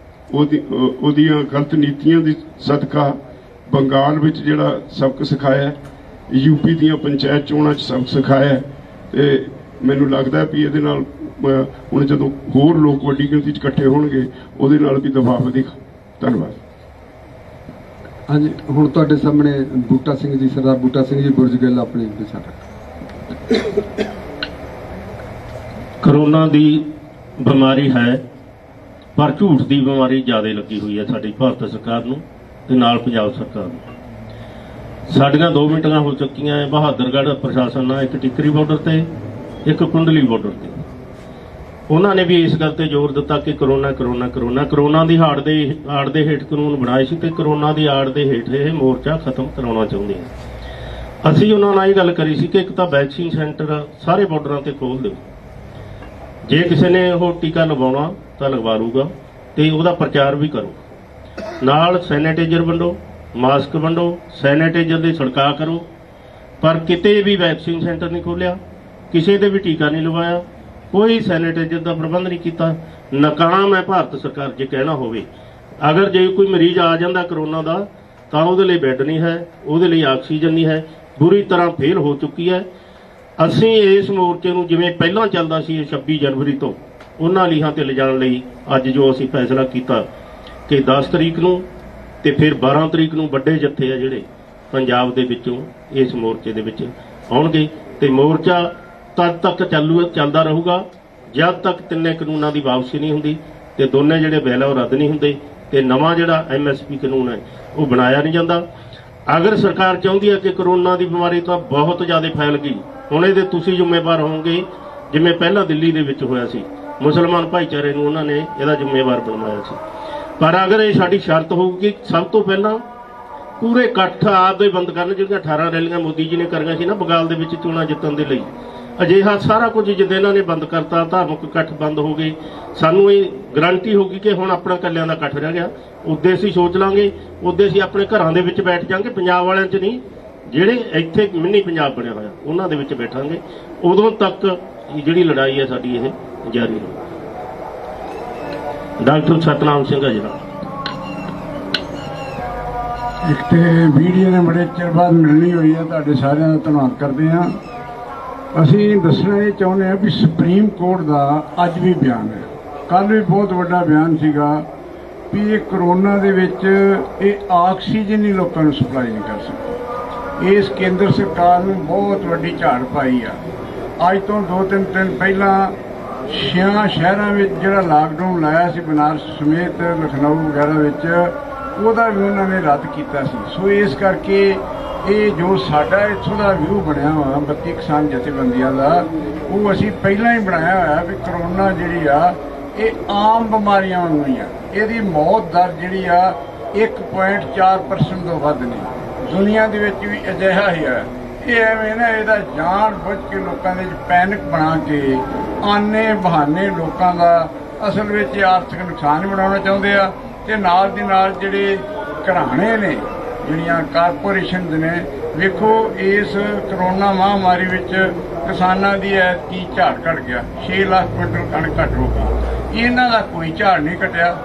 ਉਹਦੀਆਂ ਗਲਤ ਨੀਤੀਆਂ ਦੀ ਸਦਕਾ ਬੰਗਾਲ ਵਿੱਚ ਜਿਹੜਾ ਸਬਕ ਸਿਖਾਇਆ, ਯੂਪੀ ਦੀਆਂ ਪੰਚਾਇਤ ਚੋਣਾਂ 'ਚ ਸਬਕ ਸਿਖਾਇਆ, ਤੇ ਮੈਨੂੰ ਲੱਗਦਾ ਵੀ ਇਹਦੇ ਨਾਲ ਹੁਣ ਜਦੋਂ ਹੋਰ ਲੋਕ ਵੱਡੀ ਗਿਣਤੀ 'ਚ ਇਕੱਠੇ ਹੋਣਗੇ ਉਹਦੇ ਨਾਲ ਵੀ ਦਬਾਅ ਵਧੇਗਾ। ਧੰਨਵਾਦ। ਹਾਂਜੀ, ਹੁਣ ਤੁਹਾਡੇ ਸਾਹਮਣੇ ਬੂਟਾ ਸਿੰਘ ਜੀ, ਸਰਦਾਰ ਬੂਟਾ ਸਿੰਘ ਜੀ ਬੁਰਜ ਗਿੱਲ ਆਪਣੇ ਵਿਚਾਰ। ਕਰੋਨਾ ਦੀ ਬਿਮਾਰੀ ਹੈ ਪਰ ਝੂਠ ਦੀ ਬਿਮਾਰੀ ਜ਼ਿਆਦਾ ਲੱਗੀ ਹੋਈ ਹੈ ਸਾਡੀ ਭਾਰਤ ਸਰਕਾਰ ਨੂੰ ਤੇ ਨਾਲ ਪੰਜਾਬ ਸਰਕਾਰ ਨੂੰ। ਸਾਡੀਆਂ 2 ਮੀਟਿੰਗਾਂ ਹੋ ਚੁੱਕੀਆਂ ਹੈ ਬਹਾਦਰਗੜ੍ਹ ਪ੍ਰਸ਼ਾਸਨ ਨਾਲ, ਇੱਕ ਟਿੱਕਰੀ ਬਾਰਡਰ ਤੇ ਇੱਕ ਕੁੰਡਲੀ ਬਾਰਡਰ ਤੇ। ਉਹਨਾਂ ਨੇ ਵੀ ਇਸ ਗੱਲ ਤੇ ਜ਼ੋਰ ਦਿੱਤਾ ਕਿ ਕਰੋਨਾ ਦੀ ਆੜ ਦੇ ਹੇਠ ਕਾਨੂੰਨ ਬਣਾਏ ਸੀ ਤੇ ਕਰੋਨਾ ਦੀ ਆੜ ਦੇ ਹੇਠ ਇਹ ਮੋਰਚਾ ਖਤਮ ਕਰਾਉਣਾ ਚਾਹੁੰਦੇ ਆ। ਅਸੀਂ ਉਹਨਾਂ ਨਾਲ ਇਹ ਗੱਲ ਕਰੀ ਸੀ ਕਿ ਇੱਕ ਤਾਂ ਵੈਕਸੀਨ ਸੈਂਟਰ ਸਾਰੇ ਬਾਰਡਰਾਂ ਤੇ ਖੋਲ੍ਹ ਦਿਓ, ਜੇ ਕਿਸੇ ਨੇ ਉਹ ਟੀਕਾ ਲਗਵਾਉਣਾ ਤਾਂ ਲਗਵਾ ਲੂਗਾ ਤੇ ਉਹਦਾ ਪ੍ਰਚਾਰ ਵੀ ਕਰੋ, ਨਾਲ ਸੈਨੀਟਾਈਜ਼ਰ ਵੰਡੋ, ਮਾਸਕ ਵੰਡੋ, ਸੈਨੀਟਾਈਜ਼ਰ ਦੀ ਛਿੜਕਾਅ ਕਰੋ। ਪਰ ਕਿਤੇ ਵੀ ਵੈਕਸੀਨ ਸੈਂਟਰ ਨਹੀਂ ਖੋਲ੍ਹਿਆ, ਕਿਸੇ ਦੇ ਵੀ ਟੀਕਾ ਨਹੀਂ ਲਵਾਇਆ, ਕੋਈ ਸੈਨੀਟਾਈਜ਼ਰ ਦਾ ਪ੍ਰਬੰਧ ਨਹੀਂ ਕੀਤਾ। ਨਕਾਮ ਹੈ ਭਾਰਤ ਸਰਕਾਰ ਜੇ ਕਹਿਣਾ ਹੋਵੇ। ਅਗਰ ਜੇ ਕੋਈ ਮਰੀਜ਼ ਆ ਜਾਂਦਾ ਕਰੋਨਾ ਦਾ ਤਾਂ ਉਹਦੇ ਲਈ ਬੈੱਡ ਨਹੀਂ ਹੈ, ਉਹਦੇ ਲਈ ਆਕਸੀਜਨ ਨਹੀਂ ਹੈ, ਬੁਰੀ ਤਰ੍ਹਾਂ ਫੇਲ ਹੋ ਚੁੱਕੀ ਹੈ। ਅਸੀਂ ਇਸ ਮੋਰਚੇ ਨੂੰ ਜਿਵੇਂ ਪਹਿਲਾਂ ਚੱਲਦਾ ਸੀ 26 ਜਨਵਰੀ ਤੋਂ ਉਹਨਾਂ ਲੀਹਾਂ ਤੇ ਲਿਜਾਣ ਲਈ ਅੱਜ ਜੋ ਅਸੀਂ ਫੈਸਲਾ ਕੀਤਾ ਕਿ 10 ਤਰੀਕ ਨੂੰ ਤੇ ਫਿਰ 12 ਤਰੀਕ ਨੂੰ ਵੱਡੇ ਜੱਥੇ ਆ ਜਿਹੜੇ ਪੰਜਾਬ ਦੇ ਵਿੱਚੋਂ ਇਸ ਮੋਰਚੇ ਦੇ ਵਿੱਚ ਆਉਣਗੇ ਤੇ ਮੋਰਚਾ ਤਦ ਤੱਕ ਚੱਲਦਾ ਰਹੂਗਾ ਜਦ ਤੱਕ ਤਿੰਨੇ ਕਾਨੂੰਨਾਂ ਦੀ ਵਾਪਸੀ ਨਹੀਂ ਹੁੰਦੀ ਤੇ ਦੋਨੇ ਜਿਹੜੇ ਬਿੱਲ ਉਹ ਰੱਦ ਨਹੀਂ ਹੁੰਦੇ ਤੇ ਨਵਾਂ ਜਿਹੜਾ MSP ਕਾਨੂੰਨ ਹੈ ਉਹ ਬਣਾਇਆ ਨਹੀਂ ਜਾਂਦਾ। ਅਗਰ ਸਰਕਾਰ ਚਾਹੁੰਦੀ ਹੈ ਕਿ ਕਰੋਨਾ ਦੀ ਬਿਮਾਰੀ ਤਾਂ ਬਹੁਤ ਜ਼ਿਆਦਾ ਫੈਲ ਗਈ, ਹੁਣ ਇਹਦੇ ਤੁਸੀਂ ਜ਼ਿੰਮੇਵਾਰ ਹੋਵੋਗੇ, ਜਿਵੇਂ ਪਹਿਲਾਂ ਦਿੱਲੀ ਦੇ ਵਿੱਚ ਹੋਇਆ ਸੀ, ਮੁਸਲਮਾਨ ਭਾਈਚਾਰੇ ਨੂੰ ਉਹਨਾਂ ਨੇ ਇਹਦਾ ਜ਼ਿੰਮੇਵਾਰ ਬਣਾਇਆ ਸੀ। ਪਰ ਅਗਰ ਇਹ ਸਾਡੀ ਸ਼ਰਤ ਹੋਊਗੀ ਸਭ ਤੋਂ ਪਹਿਲਾਂ ਪੂਰੇ ਇਕੱਠ ਆਪਦੇ ਬੰਦ ਕਰਨ, ਜਿਹੜੀਆਂ 18 ਰੈਲੀਆਂ ਮੋਦੀ ਜੀ ਨੇ ਕਰੀਆਂ ਸੀ ਨਾ ਬਗਾਲ ਦੇ ਵਿੱਚ ਚੋਣਾਂ ਜਿੱਤਣ ਦੇ ਲਈ, ਅਜਿਹਾ ਸਾਰਾ ਕੁਝ ਜਿੱਦਾਂ ਇਹਨਾਂ ਨੇ ਬੰਦ ਕਰਤਾ, ਧਾਰਮਿਕ ਇਕੱਠ ਬੰਦ ਹੋ ਗਏ, ਸਾਨੂੰ ਇਹ ਗਰੰਟੀ ਹੋਊਗੀ ਕਿ ਹੁਣ ਆਪਣਾ ਇਕੱਲਿਆਂ ਦਾ ਇਕੱਠ ਰਹਿ ਗਿਆ। ਉਦੋਂ ਅਸੀਂ ਸੋਚ ਲਾਂਗੇ, ਉਦੋਂ ਅਸੀਂ ਆਪਣੇ ਘਰਾਂ ਦੇ ਵਿੱਚ ਬੈਠ ਜਾਾਂਗੇ, ਪੰਜਾਬ ਵਾਲਿਆਂ 'ਚ ਨਹੀਂ, ਜਿਹੜੇ ਇੱਥੇ ਮਿੰਨੀ ਪੰਜਾਬ ਬਣਿਆ ਹੋਇਆ ਉਹਨਾਂ ਦੇ ਵਿੱਚ ਬੈਠਾਂਗੇ। ਉਦੋਂ ਤੱਕ ਜਿਹੜੀ ਲੜਾਈ ਹੈ ਸਾਡੀ ਇਹ ਜਾਰੀ ਰਹੂ। ਡਾਕਟਰ ਸਤਨਾਮ ਸਿੰਘ ਅਜਰਾ। ਇੱਕ ਤੇ ਵੀਡੀਓ ਨੇ ਬੜੇ ਚਿਰ ਬਾਅਦ ਮਿਲਣੀ ਹੋਈ ਹੈ, ਤੁਹਾਡੇ ਸਾਰਿਆਂ ਦਾ ਧੰਨਵਾਦ ਕਰਦੇ ਹਾਂ। ਅਸੀਂ ਦੱਸਣਾ ਇਹ ਚਾਹੁੰਦੇ ਹਾਂ ਵੀ ਸੁਪਰੀਮ ਕੋਰਟ ਦਾ ਅੱਜ ਵੀ ਬਿਆਨ ਹੈ, ਕੱਲ੍ਹ ਵੀ ਬਹੁਤ ਵੱਡਾ ਬਿਆਨ ਸੀਗਾ ਵੀ ਇਹ ਕਰੋਨਾ ਦੇ ਵਿੱਚ ਇਹ ਆਕਸੀਜਨ ਹੀ ਲੋਕਾਂ ਨੂੰ ਸਪਲਾਈ ਨਹੀਂ ਕਰ ਸਕਦੀ। ਇਸ ਕੇਂਦਰ ਸਰਕਾਰ ਨੂੰ ਬਹੁਤ ਵੱਡੀ ਝਾੜ ਪਾਈ ਆ। ਅੱਜ ਤੋਂ 2-3 ਦਿਨ ਪਹਿਲਾਂ 6 ਸ਼ਹਿਰਾਂ ਵਿੱਚ ਜਿਹੜਾ ਲਾਕਡਾਊਨ ਲਾਇਆ ਸੀ, ਬਨਾਰਸ ਸਮੇਤ ਲਖਨਊ ਵਗੈਰਾ ਵਿੱਚ, ਉਹਦਾ ਵੀ ਉਹਨਾਂ ਨੇ ਰੱਦ ਕੀਤਾ ਸੀ। ਸੋ ਇਸ ਕਰਕੇ ਇਹ ਜੋ ਸਾਡਾ ਇੱਥੋਂ ਦਾ ਵਿਊ ਬਣਿਆ ਹੋਇਆ 32 ਕਿਸਾਨ ਜਥੇਬੰਦੀਆਂ ਦਾ, ਉਹ ਅਸੀਂ ਪਹਿਲਾਂ ਹੀ ਬਣਾਇਆ ਹੋਇਆ ਵੀ ਕਰੋਨਾ ਜਿਹੜੀ ਆ ਇਹ ਆਮ ਬਿਮਾਰੀਆਂ ਵਾਂਗੂ ਹੀ ਆ। ਇਹਦੀ ਮੌਤ ਦਰ ਜਿਹੜੀ ਆ 1.4% ਤੋਂ ਵੱਧ ਨਹੀਂ, ਦੁਨੀਆ ਦੇ ਵਿੱਚ ਵੀ ਅਜਿਹਾ ਹੀ ਹੈ। ਇਹ ਐਵੇਂ ਨਾ ਇਹਦਾ ਜਾਣ ਬੁੱਝ ਕੇ ਲੋਕਾਂ ਦੇ ਵਿੱਚ ਪੈਨਿਕ ਬਣਾ ਕੇ ਆਨੇ ਬਹਾਨੇ ਲੋਕਾਂ ਦਾ ਅਸਲ ਵਿੱਚ ਆਰਥਿਕ ਨੁਕਸਾਨ ਬਣਾਉਣਾ ਚਾਹੁੰਦੇ ਆ। ਤੇ ਨਾਲ ਦੀ ਨਾਲ ਜਿਹੜੇ ਘਰਾਣੇ ਨੇ, ਜਿਹੜੀਆਂ ਕਾਰਪੋਰੇਸ਼ਨ ਨੇ, ਵੇਖੋ ਇਸ ਕਰੋਨਾ ਮਹਾਮਾਰੀ ਵਿੱਚ ਕਿਸਾਨਾਂ ਦੀ ਐਤਕੀ ਝਾੜ ਘਟ ਗਿਆ, 6 ਲੱਖ ਕੁਇੰਟਲ ਕਣਕ ਘੱਟ ਹੋ ਗਈ। ਇਹਨਾਂ ਦਾ ਕੋਈ ਝਾੜ ਨਹੀਂ ਘਟਿਆ।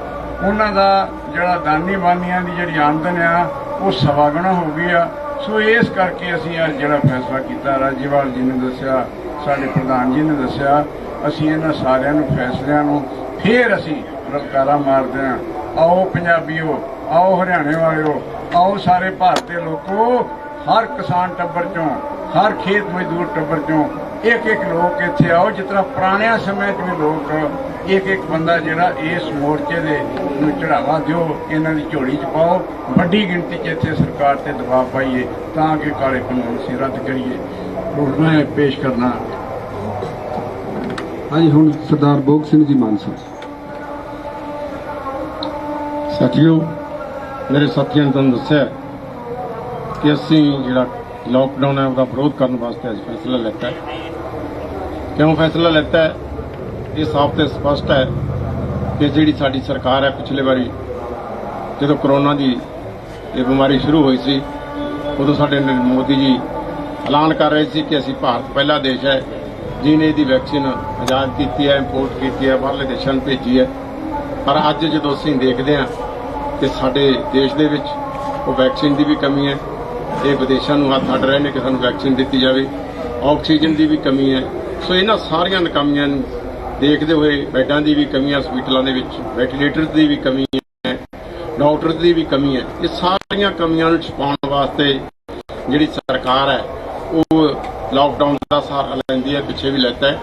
ਉਹਨਾਂ ਦਾ ਜਿਹੜਾ ਦਾਨੀ ਬਾਨੀਆਂ ਦੀ ਜਿਹੜੀ ਆਮਦਨ ਆ ਉਹ 1.25 ਗੁਣਾ ਹੋ ਗਈ ਆ। ਸੋ ਇਸ ਕਰਕੇ ਅਸੀਂ ਅੱਜ ਜਿਹੜਾ ਫੈਸਲਾ ਕੀਤਾ, ਰਾਜੇਵਾਲ ਜੀ ਨੇ ਦੱਸਿਆ, ਸਾਡੇ ਪ੍ਰਧਾਨ ਜੀ ਨੇ ਦੱਸਿਆ, ਅਸੀਂ ਇਹਨਾਂ ਸਾਰਿਆਂ ਨੂੰ ਫੈਸਲਿਆਂ ਨੂੰ ਫੇਰ ਅਸੀਂ ਲਲਕਾਰਾ ਮਾਰਦੇ ਹਾਂ। ਆਓ ਪੰਜਾਬੀਓ, ਆਓ ਹਰਿਆਣੇ ਵਾਲਿਓ, ਆਓ ਸਾਰੇ ਭਾਰਤ ਦੇ ਲੋਕੋ, ਹਰ ਕਿਸਾਨ ਟੱਬਰ ਚੋਂ, ਹਰ ਖੇਤ ਮਜ਼ਦੂਰ ਟੱਬਰ ਚੋਂ ਇੱਕ ਲੋਕ ਇੱਥੇ ਆਓ। ਜਿਸ ਤਰ੍ਹਾਂ ਪੁਰਾਣਿਆਂ ਸਮੇਂ 'ਚ ਵੀ ਲੋਕ ਇੱਕ ਬੰਦਾ ਜਿਹੜਾ ਇਸ ਮੋਰਚੇ ਦੇ ਨੂੰ ਚੜਾਵਾ ਦਿਓ, ਇਹਨਾਂ ਦੀ ਝੋਲੀ 'ਚ ਪਾਓ, ਵੱਡੀ ਗਿਣਤੀ 'ਚ ਇੱਥੇ ਸਰਕਾਰ ਤੇ ਦਬਾਅ ਪਾਈਏ ਤਾਂ ਕਿ ਕਾਲੇ ਕਾਨੂੰਨ ਅਸੀਂ ਰੱਦ ਕਰੀਏ। ਮੈਂ ਪੇਸ਼ ਕਰਨਾ ਹਾਂਜੀ, ਹੁਣ ਸਰਦਾਰ ਬੋਗ ਸਿੰਘ ਜੀ ਮਾਨਸਾ। ਸਾਥੀਓ, ਮੇਰੇ ਸਾਥੀਆਂ ਨੇ ਤੁਹਾਨੂੰ ਦੱਸਿਆ ਕਿ ਅਸੀਂ ਜਿਹੜਾ ਲਾਕਡਾਊਨ ਹੈ ਉਹਦਾ ਵਿਰੋਧ ਕਰਨ ਵਾਸਤੇ ਅੱਜ ਫੈਸਲਾ ਲਿੱਤਾ ਹੈ। ਕਿਉਂ ਫੈਸਲਾ ਲਿੱਤਾ ਹੈ? ਇਹ ਸਾਫ਼ ਤੇ ਸਪਸ਼ਟ ਹੈ ਕਿ ਜਿਹੜੀ ਸਾਡੀ ਸਰਕਾਰ ਹੈ, ਪਿਛਲੇ ਵਾਰੀ ਜਦੋਂ ਕਰੋਨਾ ਦੀ ਇਹ ਬਿਮਾਰੀ ਸ਼ੁਰੂ ਹੋਈ ਸੀ, ਉਦੋਂ ਸਾਡੇ ਮੋਦੀ ਜੀ ਐਲਾਨ ਕਰ ਰਹੇ ਸੀ ਕਿ ਅਸੀਂ ਭਾਰਤ ਪਹਿਲਾ ਦੇਸ਼ ਹੈ ਜਿਹਨੇ ਇਹਦੀ ਵੈਕਸੀਨ ਆਯਾਤ ਕੀਤੀ ਹੈ, ਇੰਪੋਰਟ ਕੀਤੀ ਹੈ, ਬਾਹਰਲੇ ਦੇਸ਼ਾਂ ਨੂੰ ਭੇਜੀ ਹੈ। ਪਰ ਅੱਜ ਜਦੋਂ ਅਸੀਂ ਦੇਖਦੇ ਹਾਂ ਕਿ ਸਾਡੇ ਦੇਸ਼ ਦੇ ਵਿੱਚ ਉਹ ਵੈਕਸੀਨ ਦੀ ਵੀ ਕਮੀ ਹੈ, ਇਹ ਵਿਦੇਸ਼ਾਂ ਨੂੰ ਹੱਥ ਅੱਡ ਰਹੇ ਨੇ ਕਿ ਸਾਨੂੰ ਵੈਕਸੀਨ ਦਿੱਤੀ ਜਾਵੇ, ਆਕਸੀਜਨ ਦੀ ਵੀ ਕਮੀ ਹੈ। ਸੋ ਇਹਨਾਂ ਸਾਰੀਆਂ ਨਾਕਾਮੀਆਂ ਨੂੰ ਦੇਖਦੇ ਹੋਏ, ਬੈੱਡਾਂ ਦੀ ਵੀ ਕਮੀ ਹੈ ਹਸਪੀਟਲਾਂ ਦੇ ਵਿੱਚ, ਵੈਂਟੀਲੇਟਰਸ ਦੀ ਵੀ ਕਮੀ ਹੈ, ਡਾਕਟਰਸ ਦੀ ਵੀ ਕਮੀ ਹੈ, ਇਹ ਸਾਰੀਆਂ ਕਮੀਆਂ ਨੂੰ ਛੁਪਾਉਣ ਵਾਸਤੇ ਜਿਹੜੀ ਸਰਕਾਰ ਹੈ ਉਹ ਲਾਕਡਾਊਨ ਦਾ ਸਹਾਰਾ ਲੈਂਦੀ ਹੈ, ਪਿੱਛੇ ਵੀ ਲੈਤਾ ਹੈ।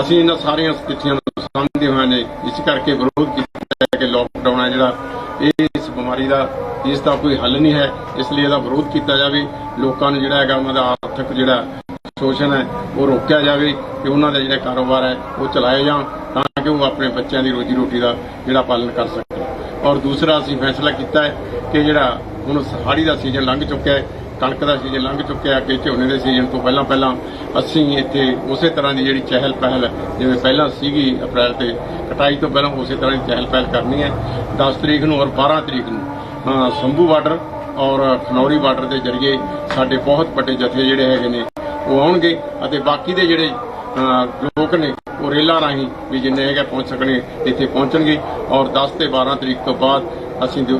ਅਸੀਂ ਇਹਨਾਂ ਸਾਰੀਆਂ ਸਥਿਤੀਆਂ ਨੂੰ ਸਮਝਦੇ ਹੋਏ ਨੇ ਇਸ ਕਰਕੇ ਵਿਰੋਧ ਕੀਤਾ ਹੈ ਕਿ ਲਾਕਡਾਊਨ ਹੈ ਜਿਹੜਾ ਇਸ ਬਿਮਾਰੀ ਦਾ, ਇਸ ਦਾ ਕੋਈ ਹੱਲ ਨਹੀਂ ਹੈ। ਇਸ ਲਈ ਇਹਦਾ ਵਿਰੋਧ ਕੀਤਾ ਜਾਵੇ। ਲੋਕਾਂ ਨੂੰ ਜਿਹੜਾ ਹੈਗਾ ਉਹਨਾਂ ਦਾ ਆਰਥਿਕ ਜਿਹੜਾ ਸ਼ੋਸ਼ਣ ਹੈ ਉਹ ਰੋਕਿਆ ਜਾਵੇ ਕਿ ਉਹਨਾਂ ਦਾ ਜਿਹੜਾ ਕਾਰੋਬਾਰ ਹੈ ਉਹ ਚਲਾਏ ਜਾਣ ਤਾਂ ਕਿ ਉਹ ਆਪਣੇ ਬੱਚਿਆਂ ਦੀ ਰੋਜੀ ਰੋਟੀ ਦਾ ਜਿਹੜਾ ਪਾਲਣ ਕਰ ਸਕਣ। ਔਰ ਦੂਸਰਾ ਅਸੀਂ ਫੈਸਲਾ ਕੀਤਾ ਹੈ ਕਿ ਜਿਹੜਾ ਹੁਣ ਹਾੜੀ ਦਾ ਸੀਜ਼ਨ ਲੰਘ ਚੁੱਕਿਆ ਹੈ, ਕਣਕ ਦਾ ਸੀਜ਼ਨ ਲੰਘ ਚੁੱਕਿਆ, ਕਿ ਝੋਨੇ ਦੇ ਸੀਜ਼ਨ ਤੋਂ ਪਹਿਲਾਂ ਅਸੀਂ ਇੱਥੇ ਉਸੇ ਤਰ੍ਹਾਂ ਦੀ ਜਿਹੜੀ ਚਹਿਲ ਪਹਿਲ ਜਿਵੇਂ ਪਹਿਲਾਂ ਸੀਗੀ ਅਪ੍ਰੈਲ ਤੇ ਕਟਾਈ ਤੋਂ ਪਹਿਲਾਂ ਉਸੇ ਤਰ੍ਹਾਂ ਦੀ ਚਹਿਲ ਪਹਿਲ ਕਰਨੀ ਹੈ। 10 ਤਰੀਕ ਨੂੰ ਔਰ 12 ਤਰੀਕ ਨੂੰ ਸੰਭੂ ਬਾਰਡਰ ਔਰ ਖਨੌਰੀ ਬਾਰਡਰ ਦੇ ਜ਼ਰੀਏ ਸਾਡੇ ਬਹੁਤ ਵੱਡੇ ਜਥੇ ਜਿਹੜੇ ਹੈਗੇ ਨੇ ਉਹ ਆਉਣਗੇ ਅਤੇ ਬਾਕੀ ਦੇ ਜਿਹੜੇ ਲੋਕ ਨੇ ਉਹ ਰੇਲਾਂ ਰਾਹੀਂ ਵੀ ਜਿੰਨੇ ਹੈਗੇ ਪਹੁੰਚ ਸਕਣੇ ਇੱਥੇ ਪਹੁੰਚਣਗੇ। ਔਰ 10 ਤੇ 12 ਤਰੀਕ ਤੋਂ ਬਾਅਦ